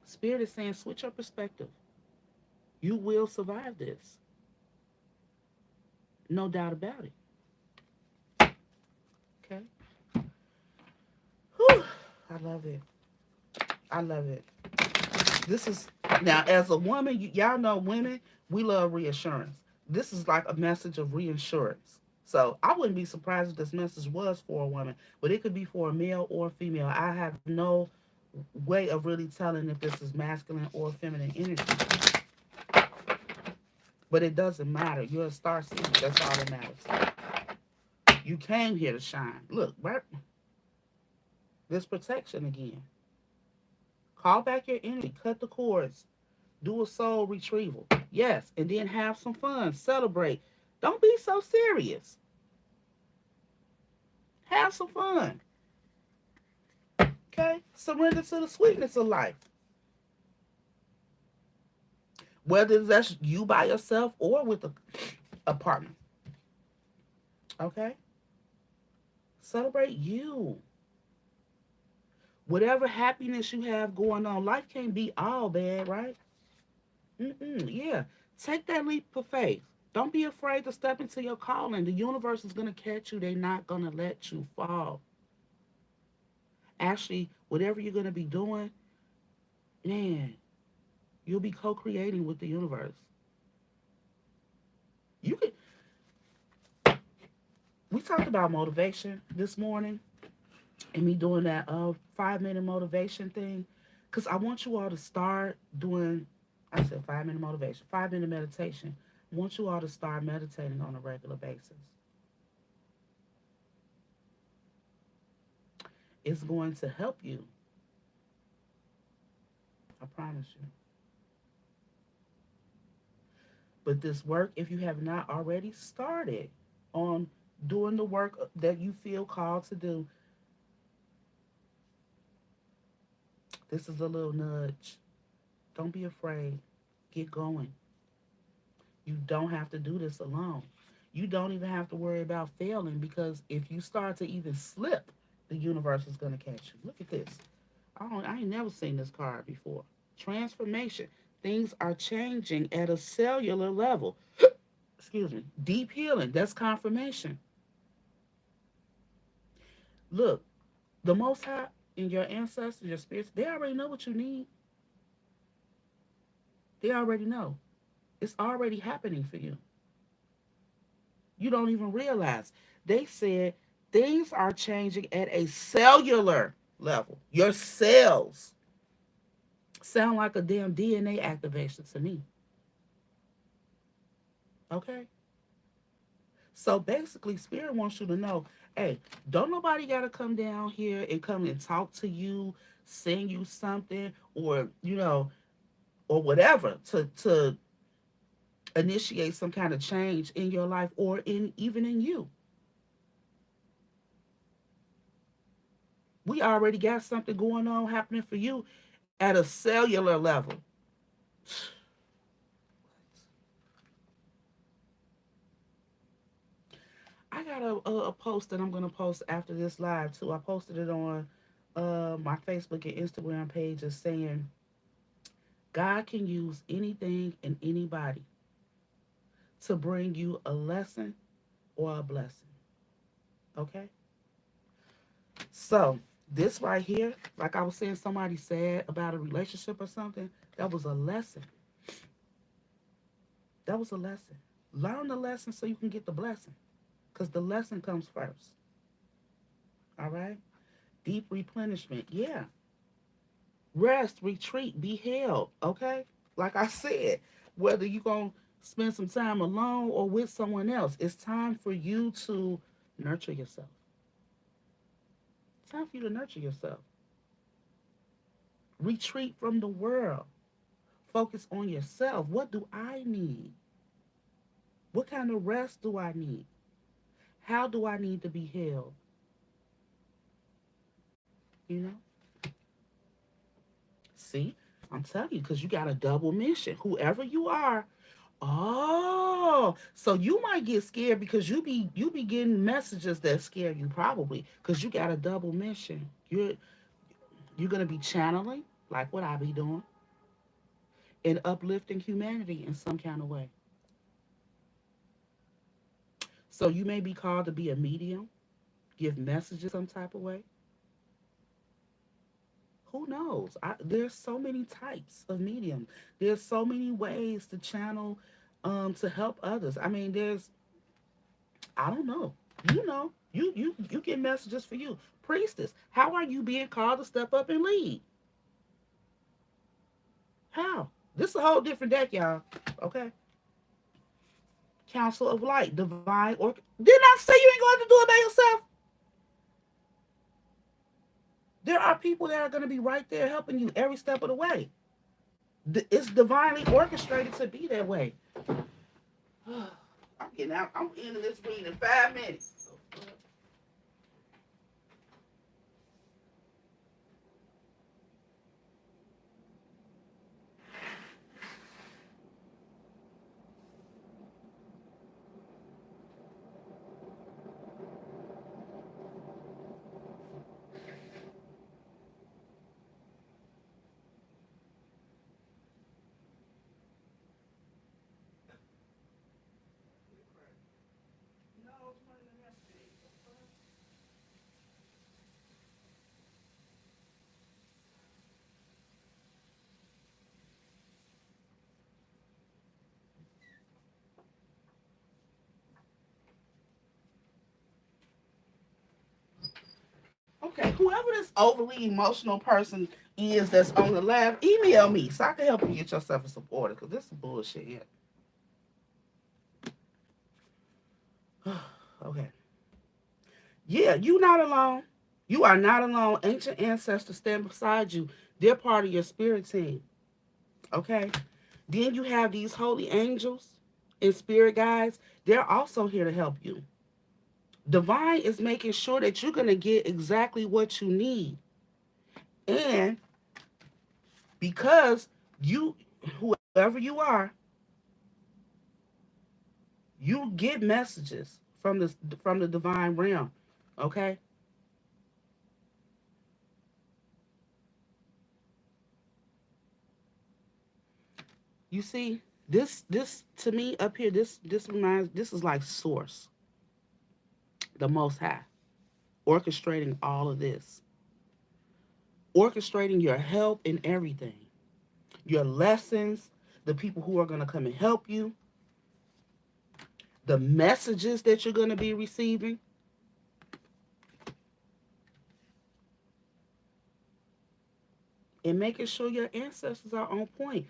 Spirit is saying, switch your perspective. You will survive this. No doubt about it. Okay? Whew. I love it. I love it. This is now as a woman, y'all know women, we love reassurance. This is like a message of reassurance. So I wouldn't be surprised if this message was for a woman, but it could be for a male or a female. I have no way of really telling if this is masculine or feminine energy, but it doesn't matter. You're a star seed. That's all that matters. You came here to shine. Look, right? This protection again. Call back your energy. Cut the cords. Do a soul retrieval. Yes, and then have some fun. Celebrate. Don't be so serious. Have some fun. Okay? Surrender to the sweetness of life. Whether that's you by yourself or with a partner. Okay? Celebrate you. Whatever happiness you have going on, life can't be all bad, right? Yeah. Take that leap of faith. Don't be afraid to step into your calling. The universe is going to catch you. They're not going to let you fall. Actually, whatever you're going to be doing, man, you'll be co-creating with the universe. You could. We talked about motivation this morning, and me doing that 5 minute motivation thing, because I want you all to start doing. I said 5 minute motivation, 5 minute meditation. I want you all to start meditating on a regular basis. It's going to help you. I promise you. But this work, if you have not already started on doing the work that you feel called to do, this is a little nudge. Don't be afraid. Get going. You don't have to do this alone. You don't even have to worry about failing, because if you start to even slip, the universe is going to catch you. Look at this. I ain't never seen this card before. Transformation. Things are changing at a cellular level. Excuse me. Deep healing. That's confirmation. Look, the Most High and your ancestors, your spirits, they already know what you need. They already know. It's already happening for you. You don't even realize. They said things are changing at a cellular level. Your cells sound like a damn DNA activation to me. Okay? So basically, Spirit wants you to know, hey, don't nobody got to come down here and come and talk to you, send you something, or, or whatever to initiate some kind of change in your life or even in you. We already got something going on happening for you at a cellular level. I got a post that I'm going to post after this live too. I posted it on my Facebook and Instagram pages saying God can use anything and anybody to bring you a lesson or a blessing. Okay? So, this right here, like I was saying, somebody said about a relationship or something, that was a lesson. That was a lesson. Learn the lesson so you can get the blessing, because the lesson comes first. All right? Deep replenishment. Yeah. Rest, retreat, be held. Okay? Like I said, whether you're going to spend some time alone or with someone else, it's time for you to nurture yourself. It's time for you to nurture yourself. Retreat from the world. Focus on yourself. What do I need? What kind of rest do I need? How do I need to be held? You know, see, I'm telling you, because you got a double mission. Whoever you are. Oh, so you might get scared because you be getting messages that scare you probably because you got a double mission. You're gonna be channeling like what I be doing and uplifting humanity in some kind of way. So you may be called to be a medium, give messages some type of way. Who knows? There's so many types of medium. There's so many ways to channel, to help others. I mean, I don't know. You get messages for you. Priestess, how are you being called to step up and lead? How? This is a whole different deck, y'all. Okay. Council of Light, divine or didn't I say you ain't going to do it by yourself? There are people that are going to be right there helping you every step of the way. It's divinely orchestrated to be that way. I'm getting out. I'm ending this reading in 5 minutes. Okay, whoever this overly emotional person is that's on the left, email me so I can help you get yourself a supporter because this is bullshit here. Okay. Yeah, you not alone. You are not alone. Ancient ancestors stand beside you. They're part of your spirit team. Okay. Then you have these holy angels and spirit guides. They're also here to help you. Divine is making sure that you're going to get exactly what you need. And because you, whoever you are, you get messages from the divine realm. Okay? You see, this to me up here, this is like source, the most high, orchestrating all of this. Orchestrating your help in everything. Your lessons, the people who are gonna come and help you, the messages that you're gonna be receiving, and making sure your ancestors are on point.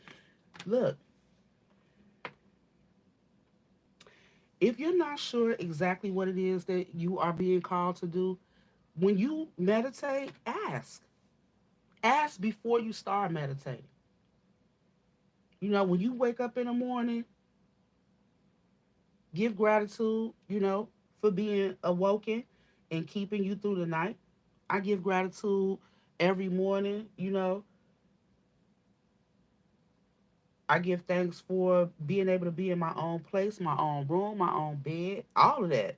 Look, if you're not sure exactly what it is that you are being called to do, when you meditate, ask. Ask before you start meditating. When you wake up in the morning, give gratitude, for being awoken and keeping you through the night. I give gratitude every morning, I give thanks for being able to be in my own place, my own room, my own bed, all of that.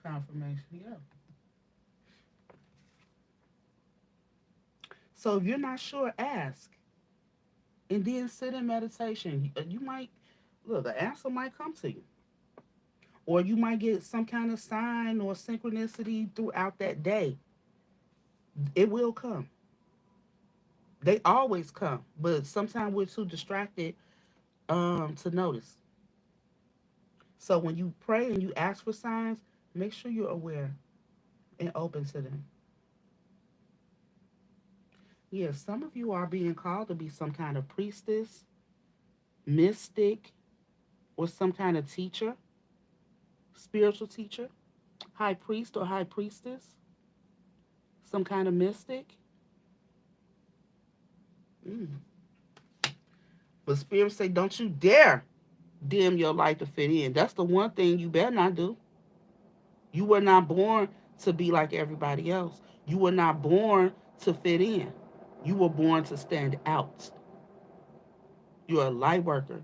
Confirmation, yeah. So if you're not sure, ask. And then sit in meditation. You might, look, the answer might come to you. Or you might get some kind of sign or synchronicity throughout that day. It will come. They always come, but sometimes we're too distracted to notice. So when you pray and you ask for signs, make sure you're aware and open to them. Yes, some of you are being called to be some kind of priestess, mystic, or some kind of teacher, spiritual teacher, high priest or high priestess, some kind of mystic. Mm. But spirits say, don't you dare dim your light to fit in. That's the one thing you better not do. You were not born to be like everybody else. You were not born to fit in. You were born to stand out. You're a light worker.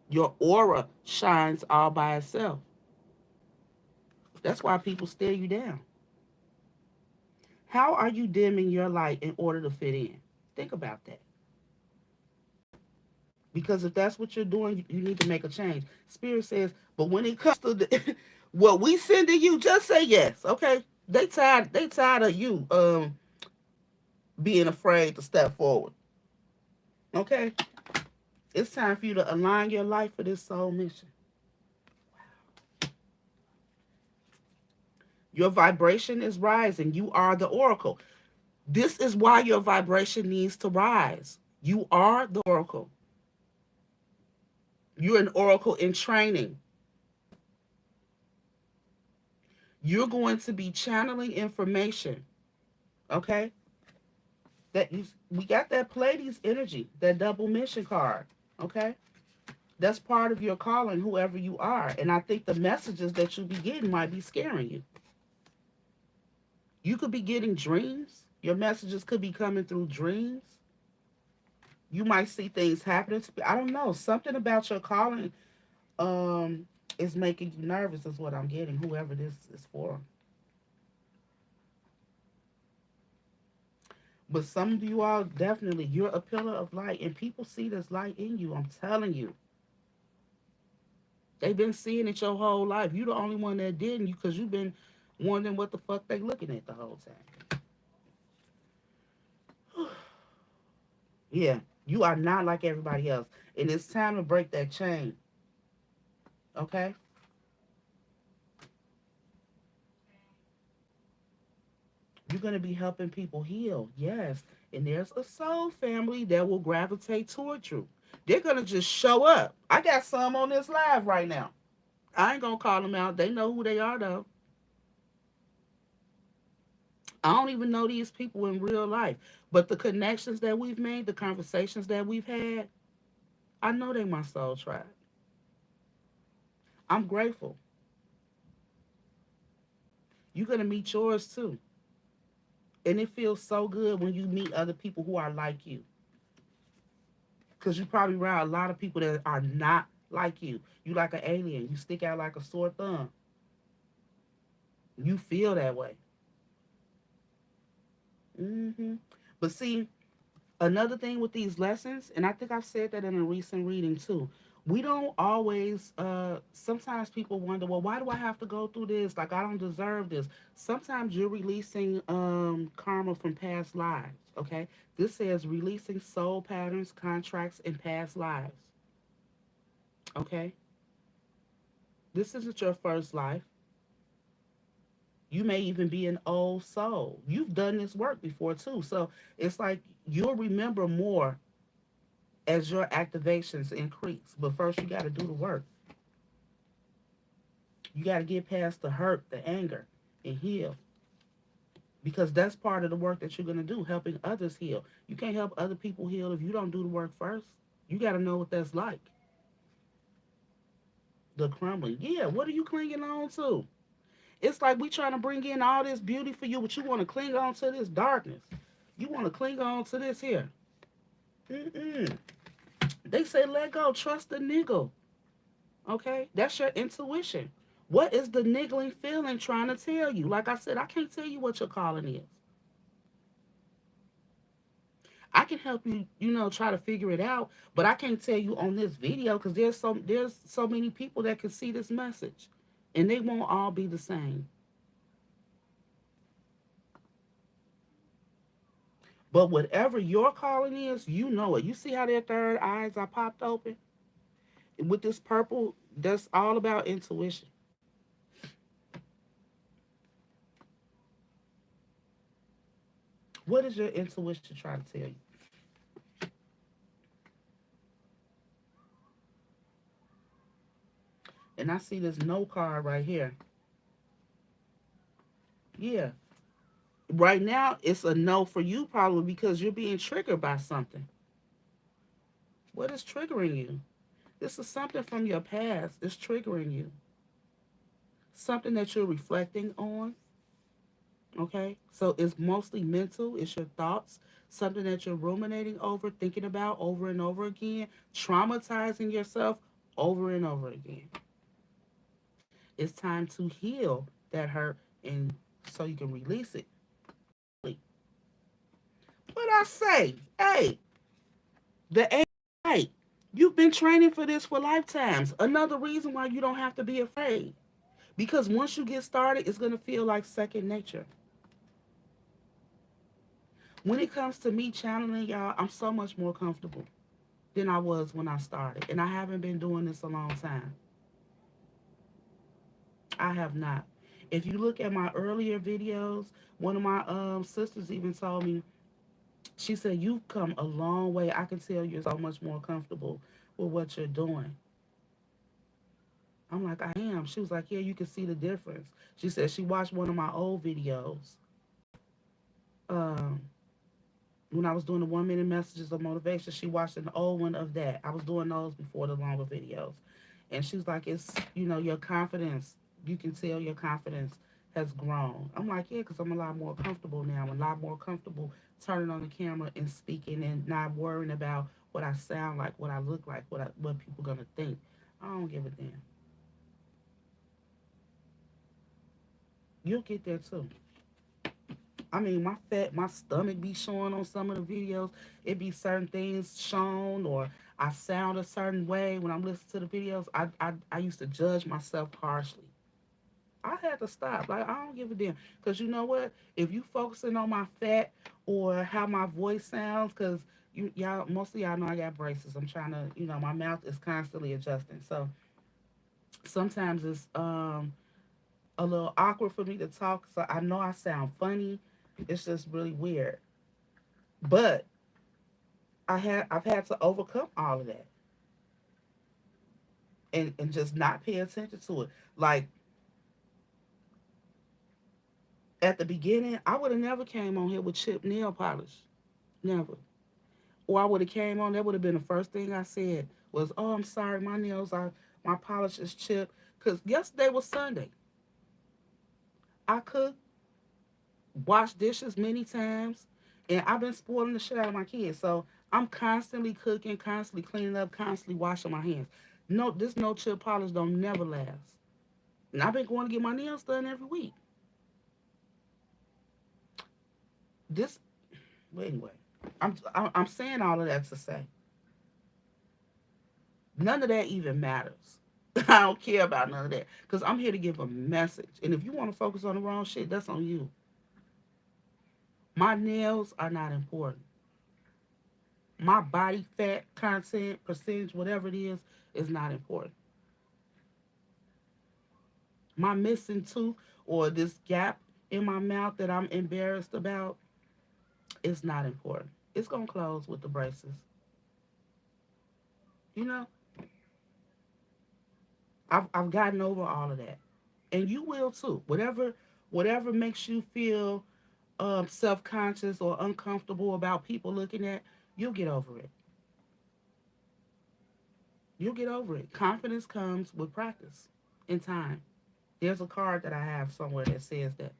Your aura shines all by itself. That's why people stare you down. How are you dimming your light in order to fit in? Think about that. Because if that's what you're doing, you need to make a change. Spirit says, but when it comes to what we send to you, just say yes. Okay? They tired of you being afraid to step forward. Okay? It's time for you to align your life for this soul mission. Your vibration is rising. You are the oracle. This is why your vibration needs to rise. You are the oracle. You're an oracle in training. You're going to be channeling information. Okay? We got that Pleiades energy, that double mission card. Okay? That's part of your calling, whoever you are. And I think the messages that you be getting might be scaring you. You could be getting dreams. Your messages could be coming through dreams. You might see things happening. I don't know. Something about your calling um is making you nervous is what I'm getting, whoever this is for. But some of you all, definitely, you're a pillar of light, and people see this light in you. I'm telling you. They've been seeing it your whole life. You the only one that didn't, you because you've been wondering what the fuck they looking at the whole time. Yeah, you are not like everybody else. And it's time to break that chain. Okay? You're going to be helping people heal. Yes. And there's a soul family that will gravitate toward you. They're going to just show up. I got some on this live right now. I ain't going to call them out. They know who they are, though. I don't even know these people in real life. But the connections that we've made, the conversations that we've had, I know they my soul tribe. I'm grateful. You're going to meet yours too. And it feels so good when you meet other people who are like you. Because you probably around a lot of people that are not like you. You like an alien. You stick out like a sore thumb. You feel that way. But see, another thing with these lessons, and I think I've said that in a recent reading too. We don't always, sometimes people wonder, well, why do I have to go through this? Like, I don't deserve this. Sometimes you're releasing karma from past lives, okay? This says releasing soul patterns, contracts, and past lives, okay? This isn't your first life. You may even be an old soul. You've done this work before too. So it's like you'll remember more as your activations increase. But first, you got to do the work. You got to get past the hurt, the anger, and heal. Because that's part of the work that you're going to do, helping others heal. You can't help other people heal if you don't do the work first. You got to know what that's like. The crumbling. Yeah, what are you clinging on to? It's like we trying to bring in all this beauty for you, but you want to cling on to this darkness. You want to cling on to this here. Mm-mm. They say let go, trust the niggle. Okay? That's your intuition. What is the niggling feeling trying to tell you? Like I said, I can't tell you what your calling is. I can help you, try to figure it out, but I can't tell you on this video because there's so many people that can see this message. And they won't all be the same. But whatever your calling is, you know it. You see how their third eyes are popped open? With this purple, that's all about intuition. What is your intuition trying to tell you? And I see this no card right here. Yeah. Right now, it's a no for you probably because you're being triggered by something. What is triggering you? This is something from your past. It's triggering you. something that you're reflecting on. Okay, so it's mostly mental. It's your thoughts, something that you're ruminating over, thinking about over and over again, traumatizing yourself over and over again. It's time to heal that hurt, and so you can release it. But I say, hey, the AI, you've been training for this for lifetimes. Another reason why you don't have to be afraid. Because once you get started, it's going to feel like second nature. When it comes to me channeling y'all, I'm so much more comfortable than I was when I started. And I haven't been doing this a long time. I have not. If you look at my earlier videos, one of my sisters even told me, she said, you've come a long way. I can tell you're so much more comfortable with what you're doing. I'm like, I am. She was like, yeah, you can see the difference. She said she watched one of my old videos. Um, when I was doing the 1 minute messages of motivation, she watched an old one of that. I was doing those before the longer videos. And she was like, it's, your confidence, you can tell your confidence has grown. I'm like, yeah, because I'm a lot more comfortable now. I'm a lot more comfortable turning on the camera and speaking and not worrying about what I sound like, what I look like, what people gonna think. I don't give a damn. You'll get there too. I mean, my stomach be showing on some of the videos. It be certain things shown, or I sound a certain way when I'm listening to the videos. I used to judge myself harshly. I had to stop. Like, I don't give a damn. Because you know what? If you focusing on my fat or how my voice sounds, because y'all, most of y'all know I got braces. I'm trying to, my mouth is constantly adjusting. So sometimes it's a little awkward for me to talk. So I know I sound funny. It's just really weird. But I've had to overcome all of that and just not pay attention to it. Like at the beginning, I would have never came on here with chipped nail polish. Never. Or I would have came on, that would have been the first thing I said was, oh, I'm sorry, my polish is chipped. Because yesterday was Sunday. I cooked, washed dishes many times, and I've been spoiling the shit out of my kids. So I'm constantly cooking, constantly cleaning up, constantly washing my hands. No, this no chip polish don't never last. And I've been going to get my nails done every week. This, well, anyway, I'm saying all of that to say none of that even matters. I don't care about none of that because I'm here to give a message. And if you want to focus on the wrong shit, that's on you. My nails are not important. My body fat content, percentage, whatever it is not important. My missing tooth or this gap in my mouth that I'm embarrassed about is not important. It's going to close with the braces. You know, I've gotten over all of that. And you will too. Whatever makes you feel self-conscious or uncomfortable about people looking at, you'll get over it. You'll get over it. Confidence comes with practice and time. There's a card that I have somewhere that says that.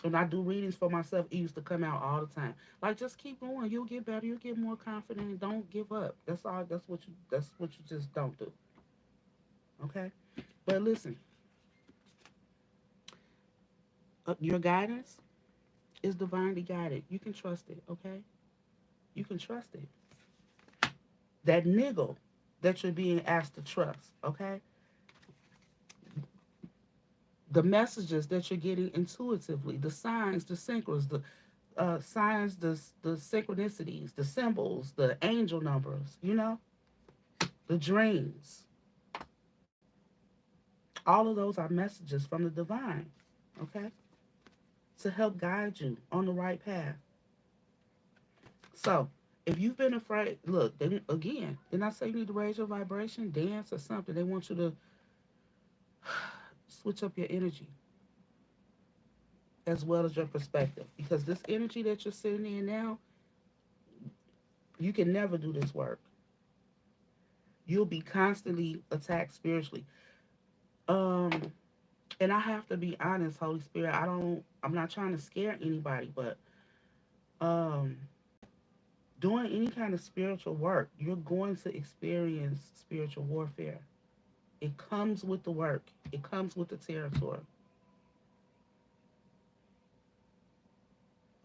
When I do readings for myself, it used to come out all the time. Like, just keep going. You'll get better. You'll get more confident. And don't give up. That's all. That's what you just don't do. Okay. But listen, your guidance is divinely guided. You can trust it. Okay. You can trust it. That niggle that you're being asked to trust. Okay. The messages that you're getting intuitively, the signs, the synchros, the signs, the synchronicities, the symbols, the angel numbers, the dreams. All of those are messages from the divine, okay, to help guide you on the right path. So, if you've been afraid, look, didn't I say you need to raise your vibration, dance, or something? They want you to switch up your energy as well as your perspective because this energy that you're sitting in now, you can never do this work. You'll be constantly attacked spiritually. Um, and I have to be honest, Holy Spirit, I'm not trying to scare anybody, but um, doing any kind of spiritual work, you're going to experience spiritual warfare. It comes with the work. It comes with the territory.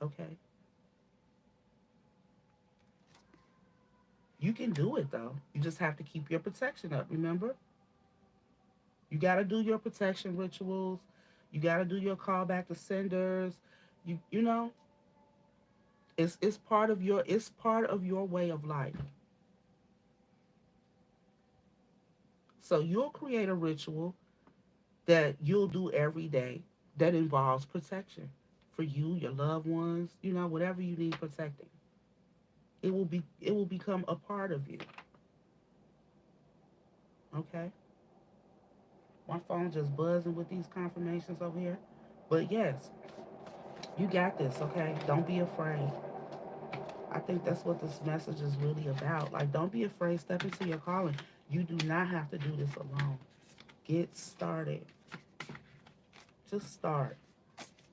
Okay, you can do it though. You just have to keep your protection up. Remember, you got to do your protection rituals. You got to do your call back to senders. You know, it's part of your way of life. So you'll create a ritual that you'll do every day that involves protection for you, your loved ones, whatever you need protecting. It will become a part of you. Okay? My phone just buzzing with these confirmations over here. But yes, you got this, okay? Don't be afraid. I think that's what this message is really about. Like, don't be afraid. Step into your calling. You do not have to do this alone. Get started. Just start.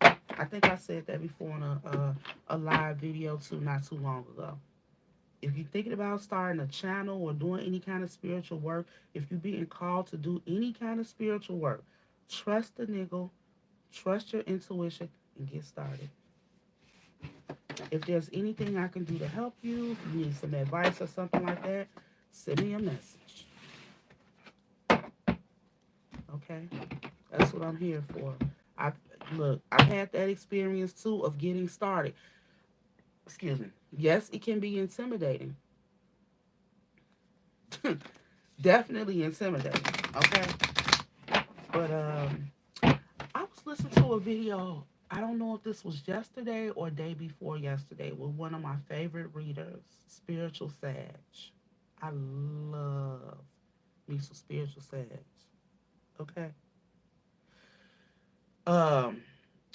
I think I said that before in a live video too, not too long ago. If you're thinking about starting a channel or doing any kind of spiritual work, if you're being called to do any kind of spiritual work, trust the niggle, trust your intuition, and get started. If there's anything I can do to help you, if you need some advice or something like that, send me a message. Okay? That's what I'm here for. I I've had that experience too of getting started. Excuse me. Yes, it can be intimidating. Definitely intimidating. Okay? But I was listening to a video. I don't know if this was yesterday or day before yesterday with one of my favorite readers, Spiritual Sag. I love me some Spiritual Sag. Okay. Um,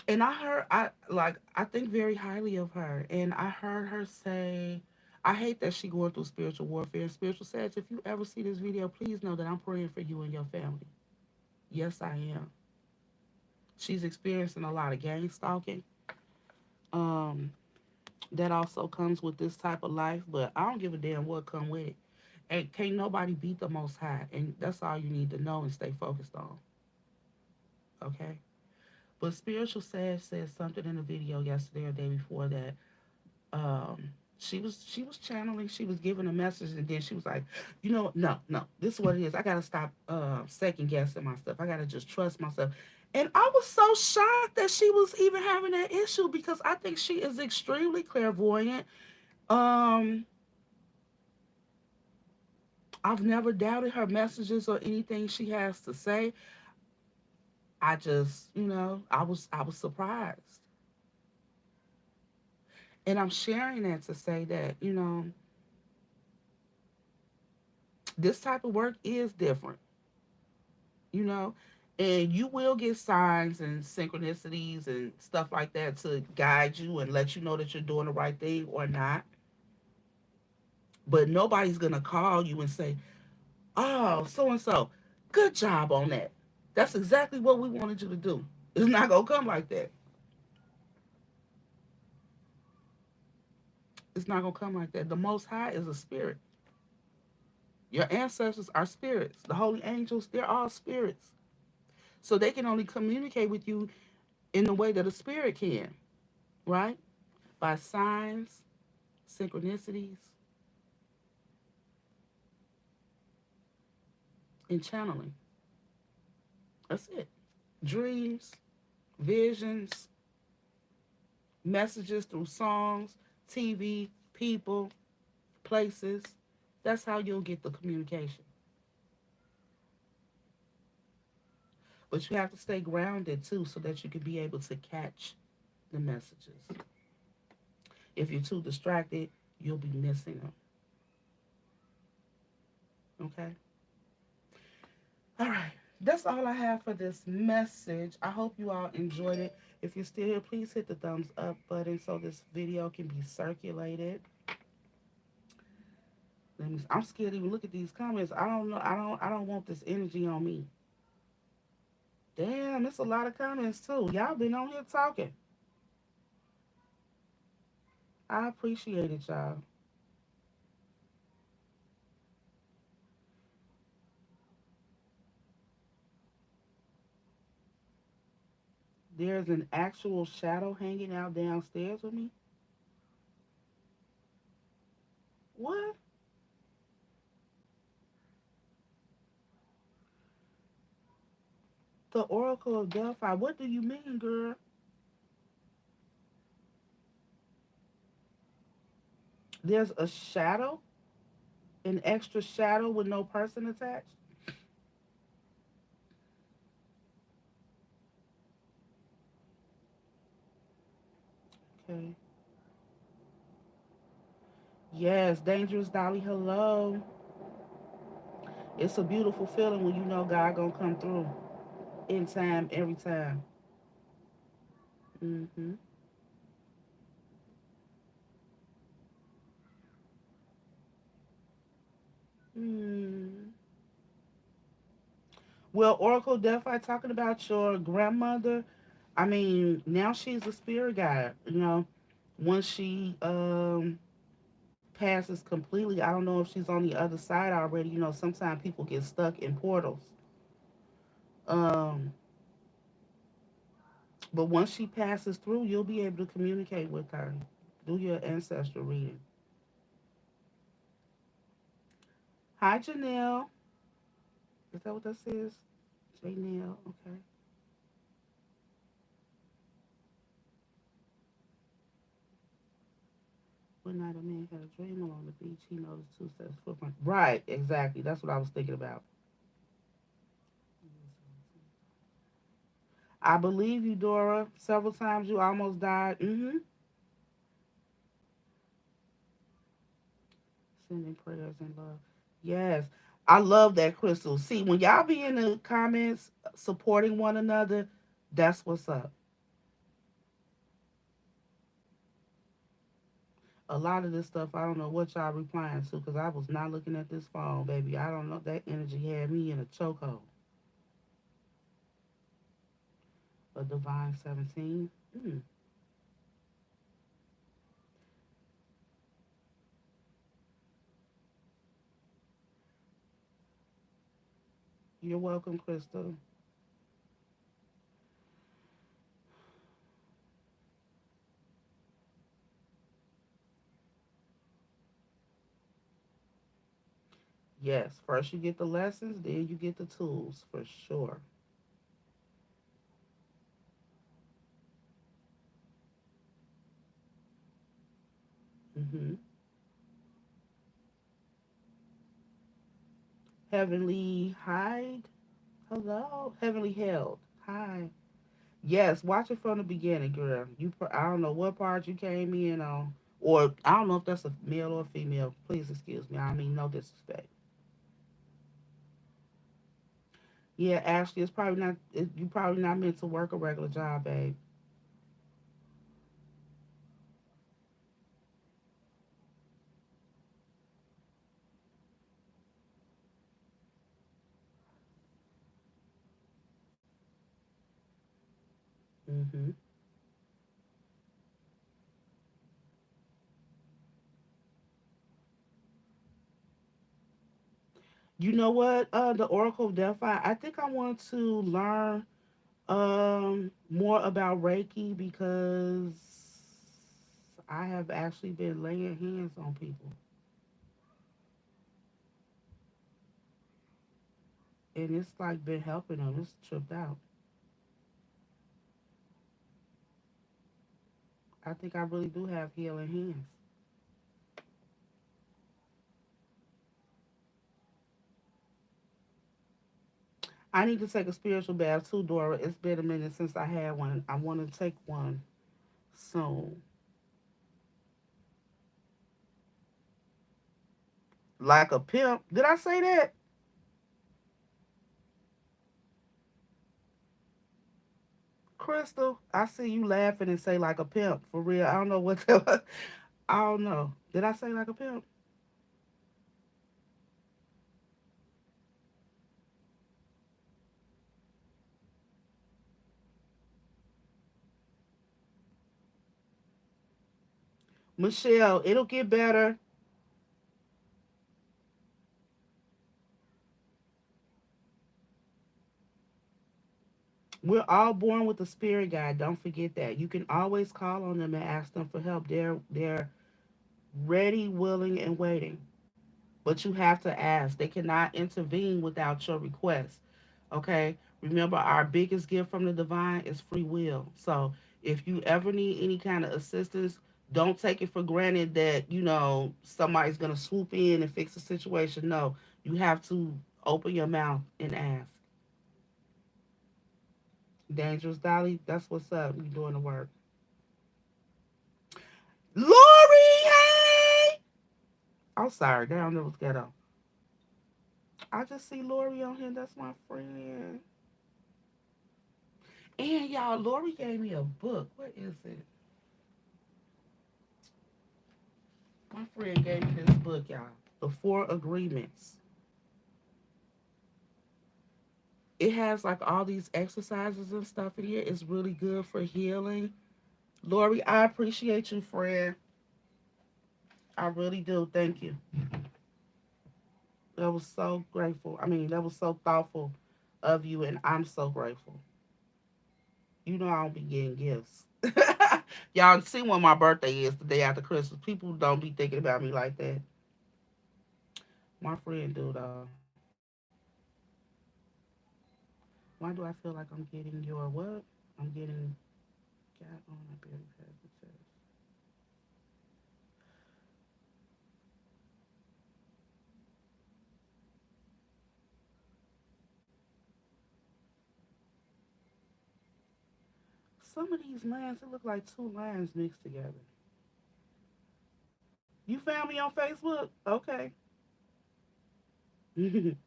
and I think very highly of her, and I heard her say, I hate that she going through spiritual warfare. Spiritual Sag, if you ever see this video, please know that I'm praying for you and your family. Yes, I am. She's experiencing a lot of gang stalking. Um, that also comes with this type of life, but I don't give a damn what come with it. And can't nobody beat the Most High, and that's all you need to know and stay focused on. Okay. But Spiritual Sage said something in a video yesterday or the day before that um, she was channeling, she was giving a message, and then she was like, no, this is what it is. I gotta stop second guessing myself. I gotta just trust myself. And I was so shocked that she was even having that issue because I think she is extremely clairvoyant. Um, I've never doubted her messages or anything she has to say. I just, I was surprised. And I'm sharing that to say that, this type of work is different, you know, and you will get signs and synchronicities and stuff like that to guide you and let you know that you're doing the right thing or not. But nobody's going to call you and say, oh, so and so, good job on that. That's exactly what we wanted you to do. It's not going to come like that. It's not going to come like that. The Most High is a spirit. Your ancestors are spirits. The holy angels, they're all spirits. So they can only communicate with you in the way that a spirit can, right? By signs, synchronicities, and channeling. That's it. Dreams, visions, messages through songs, TV, people, places. That's how you'll get the communication. But you have to stay grounded too so that you can be able to catch the messages. If you're too distracted, you'll be missing them. Okay? All right. That's all I have for this message. I hope you all enjoyed it. If you're still here, please hit the thumbs up button so this video can be circulated. I'm scared to even look at these comments. I don't know. I don't want this energy on me. Damn, it's a lot of comments too. Y'all been on here talking. I appreciate it, y'all. There's an actual shadow hanging out downstairs with me. What? The Oracle of Delphi. What do you mean, girl? There's a shadow, an extra shadow with no person attached. Okay. Yes, Dangerous Dolly. Hello. It's a beautiful feeling when you know God gonna come through in time, every time. Mm-hmm. Mm. Well, Oracle Delphi talking about your grandmother. I mean, now she's a spirit guide. Once she passes completely, I don't know if she's on the other side already. Sometimes people get stuck in portals. Um, but once she passes through, you'll be able to communicate with her. Do your ancestral reading. Hi, Janelle. Is that what that says? Janelle. Okay. One night a man had a dream along the beach. He noticed two sets of footprints. Right, exactly. That's what I was thinking about. I believe you, Dora. Several times you almost died. Mm-hmm. Sending prayers and love. Yes. I love that, Crystal. See, when y'all be in the comments supporting one another, that's what's up. A lot of this stuff, I don't know what y'all replying to because I was not looking at this phone, baby. I don't know. That energy had me in a chokehold. A divine 17. Mm. You're welcome, Crystal. Yes, first you get the lessons, then you get the tools for sure. Hmm. Heavenly Hide. Hello. Heavenly Held. Hi. Yes, watch it from the beginning, girl. I don't know what part you came in on, or I don't know if that's a male or female. Please excuse me. I mean no disrespect. Yeah, Ashley, it's probably not. You probably not meant to work a regular job, babe. Hmm. You know what? The Oracle of Delphi. I think I want to learn more about Reiki because I have actually been laying hands on people, and it's like been helping them. It's tripped out. I think I really do have healing hands. I need to take a spiritual bath too, Dora. It's been a minute since I had one. I want to take one soon. Like a pimp. Did I say that? Crystal, I see you laughing and say like a pimp. For real. I don't know what the, I don't know. Did I say like a pimp? Michelle, it'll get better. We're all born with a spirit guide. Don't forget that. You can always call on them and ask them for help. They're ready, willing, and waiting. But you have to ask. They cannot intervene without your request. Okay? Remember, our biggest gift from the divine is free will. So if you ever need any kind of assistance, don't take it for granted that, somebody's going to swoop in and fix the situation. No, you have to open your mouth and ask. Dangerous Dolly, that's what's up. You doing the work. Lori, hey! I'm sorry, down there was ghetto. I just see Lori on here. That's my friend. And y'all, Lori gave me a book. What is it? My friend gave me this book, y'all. The Four Agreements. It has like all these exercises and stuff in here. It's really good for healing. Lori, I appreciate you, friend. I really do. Thank you. That was so grateful. I mean, that was so thoughtful of you, and I'm so grateful. You know I don't be getting gifts. Y'all see when my birthday is the day after Christmas. People don't be thinking about me like that. My friend do though. Why do I feel like I'm getting your what? I'm getting got on a barely passed the test. Some of these lines, it look like two lines mixed together. You found me on Facebook? Okay. You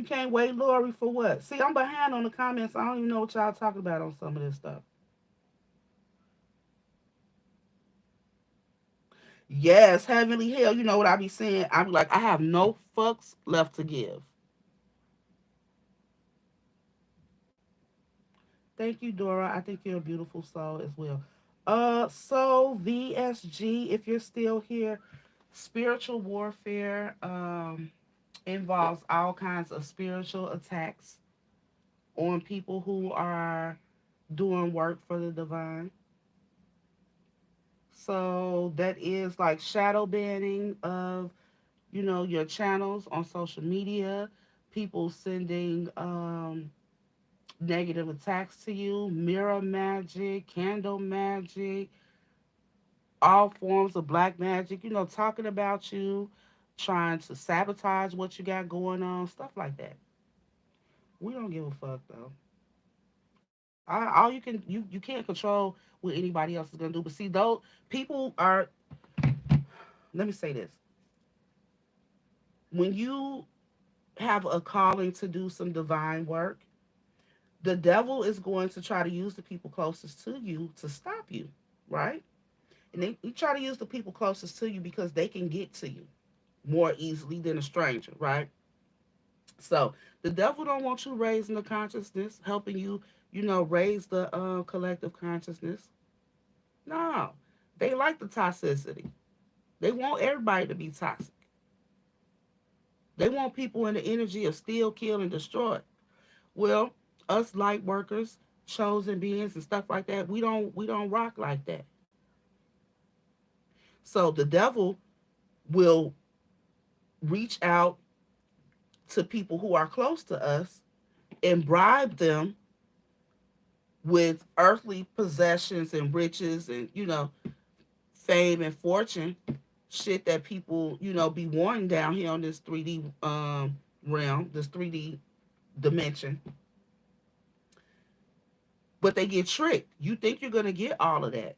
can't wait, Lori, for what? See, I'm behind on the comments. I don't even know what y'all talking about on some of this stuff. Yes, heavenly hell. You know what I be saying? I be like, I have no fucks left to give. Thank you, Dora. I think you're a beautiful soul as well. So VSG, if you're still here, spiritual warfare involves all kinds of spiritual attacks on people who are doing work for the divine. So that is like shadow banning of, your channels on social media, people sending negative attacks to you, mirror magic, candle magic, all forms of black magic, talking about you, trying to sabotage what you got going on, stuff like that. We don't give a fuck though. All you can you can't control what anybody else is gonna do. But see, though people are, let me say this: when you have a calling to do some divine work, the devil is going to try to use the people closest to you to stop you, right? And they try to use the people closest to you because they can get to you more easily than a stranger, right? So the devil don't want you raising the consciousness, helping you, raise the collective consciousness. No, they like the toxicity. They want everybody to be toxic. They want people in the energy of steal, kill, and destroy. Well, us light workers, chosen beings, and stuff like that, we don't rock like that. So the devil will reach out to people who are close to us and bribe them with earthly possessions and riches and fame and fortune, shit that people be wanting down here on this 3D realm, this 3D dimension. But they get tricked. You think you're gonna get all of that,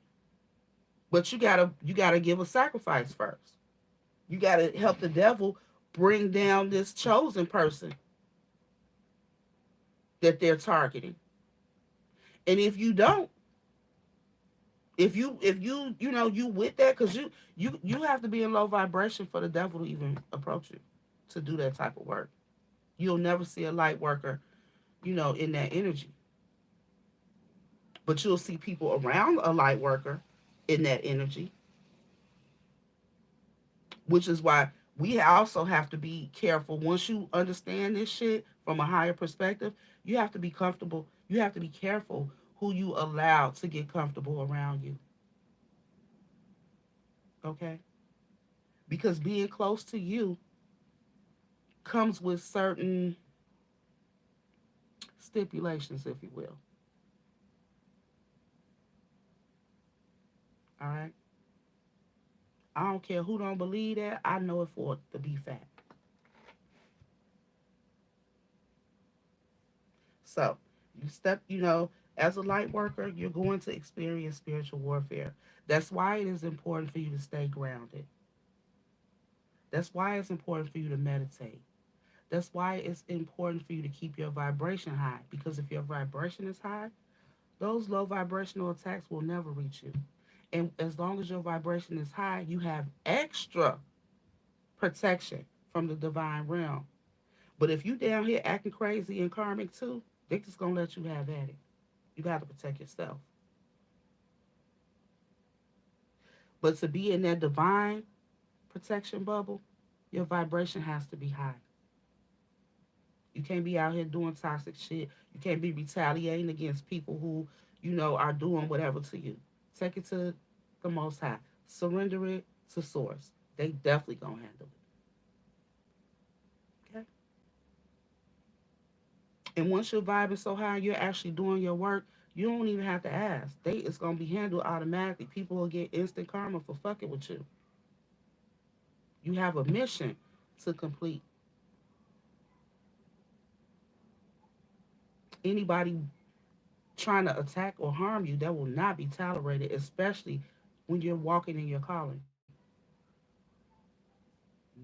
but you gotta give a sacrifice first. You gotta help the devil bring down this chosen person that they're targeting. And if you don't, if you you with that, because you have to be in low vibration for the devil to even approach you to do that type of work. You'll never see a light worker, in that energy. But you'll see people around a light worker in that energy, which is why we also have to be careful. Once you understand this shit from a higher perspective, you have to be comfortable. You have to be careful who you allow to get comfortable around you. Okay? Because being close to you comes with certain stipulations, if you will. All right? I don't care who don't believe that. I know it for to be fact. So, as a light worker, you're going to experience spiritual warfare. That's why it is important for you to stay grounded. That's why it's important for you to meditate. That's why it's important for you to keep your vibration high. Because if your vibration is high, those low vibrational attacks will never reach you. And as long as your vibration is high, you have extra protection from the divine realm. But if you down here acting crazy and karmic too, they just gonna let you have at it. You got to protect yourself. But to be in that divine protection bubble, your vibration has to be high. You can't be out here doing toxic shit. You can't be retaliating against people who, are doing whatever to you. Take it to the most high. Surrender it to source. They definitely gonna handle it. Okay. And once your vibe is so high, you're actually doing your work. You don't even have to ask. It's gonna be handled automatically. People will get instant karma for fucking with you. You have a mission to complete. Anybody trying to attack or harm you, that will not be tolerated, especially when you're walking in your calling.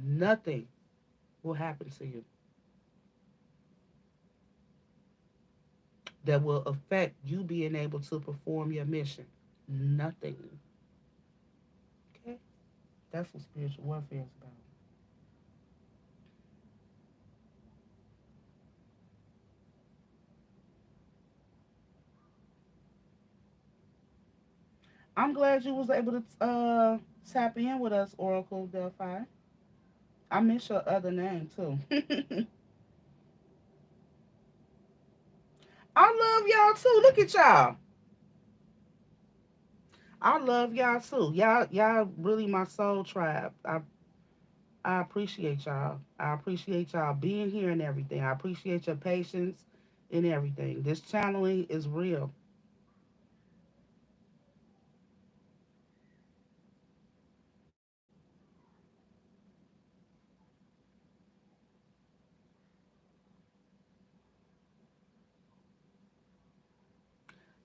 Nothing will happen to you that will affect you being able to perform your mission. Nothing. Okay? That's what spiritual warfare is about. I'm glad you was able to tap in with us, Oracle Delphi. I miss your other name too. I love y'all too. Look at y'all. I love y'all too. Y'all really my soul tribe. I appreciate y'all. I appreciate y'all being here and everything. I appreciate your patience and everything. This channeling is real.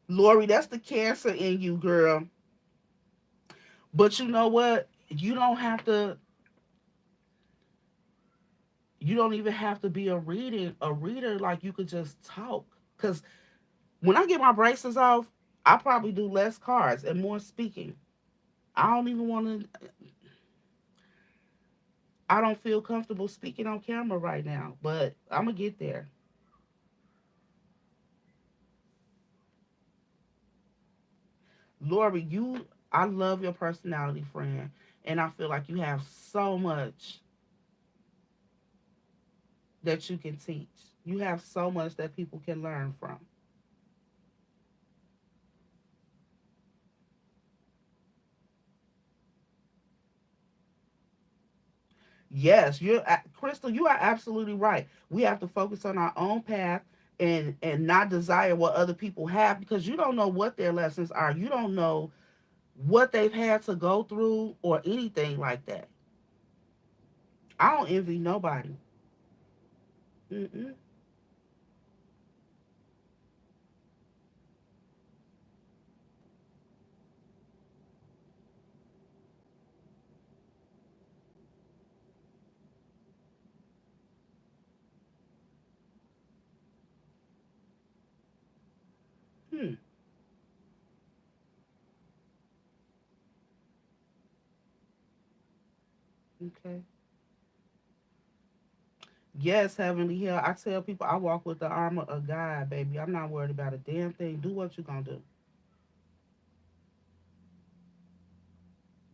Lori, that's the cancer in you, girl. But you know what? You don't even have to be a reader, like you could just talk. Cause when I get my braces off, I probably do less cards and more speaking. I don't even want to I don't feel comfortable speaking on camera right now, but I'm gonna get there. Lori, I love your personality, friend, and I feel like you have so much that you can teach. You have so much that people can learn from. Yes, Crystal. You are absolutely right. We have to focus on our own path and not desire what other people have because you don't know what their lessons are. You don't know what they've had to go through or anything like that. I don't envy nobody. Mm-mm. Hmm. Okay. Yes, Heavenly Hill. I tell people I walk with the armor of God, baby. I'm not worried about a damn thing. Do what you gonna do.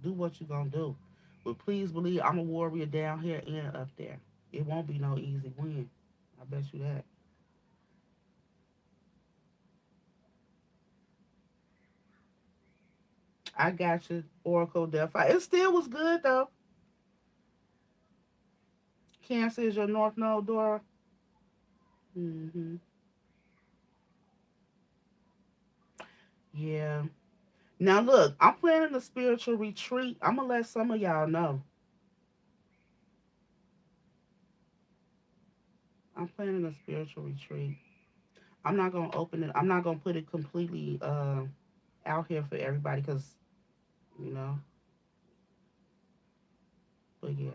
do what you gonna do. But please believe I'm a warrior down here and up there. It won't be no easy win. I bet you that. I got you, Oracle Delphi. It still was good though. Cancer is your North Node, Dora. Yeah. Now look, I'm planning a spiritual retreat. I'm gonna let some of y'all know. I'm planning a spiritual retreat. I'm not gonna open it. I'm not gonna put it completely out here for everybody because you know. But yeah,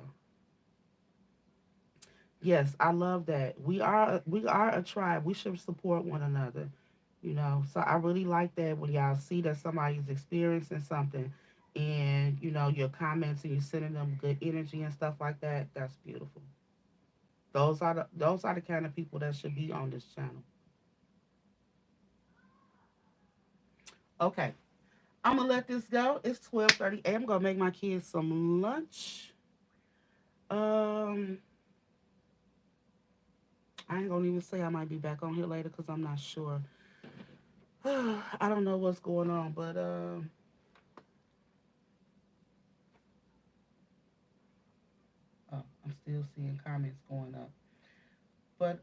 yes, I love that. We are a tribe. We should support one another. So I really like that when y'all see that somebody's experiencing something, and you're commenting, you're sending them good energy and stuff like that. That's beautiful. Those are the kind of people that should be on this channel. Okay, I'm gonna let this go. It's 12:30. I'm gonna make my kids some lunch. Um, I ain't gonna even say I might be back on here later because I'm not sure. I don't know what's going on, but oh, I'm still seeing comments going up. But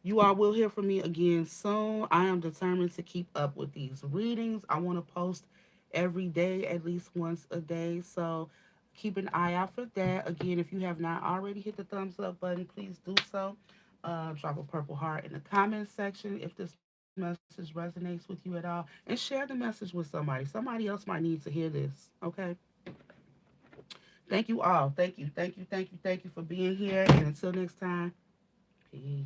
you all will hear from me again soon. I am determined to keep up with these readings. I want to post every day, at least once a day. So keep an eye out for that. Again, if you have not already hit the thumbs up button, please do so. Drop a purple heart in the comments section if this message resonates with you at all. And share the message with somebody. Somebody else might need to hear this. Okay. Thank you all. Thank you. Thank you. Thank you. Thank you for being here. And until next time, peace.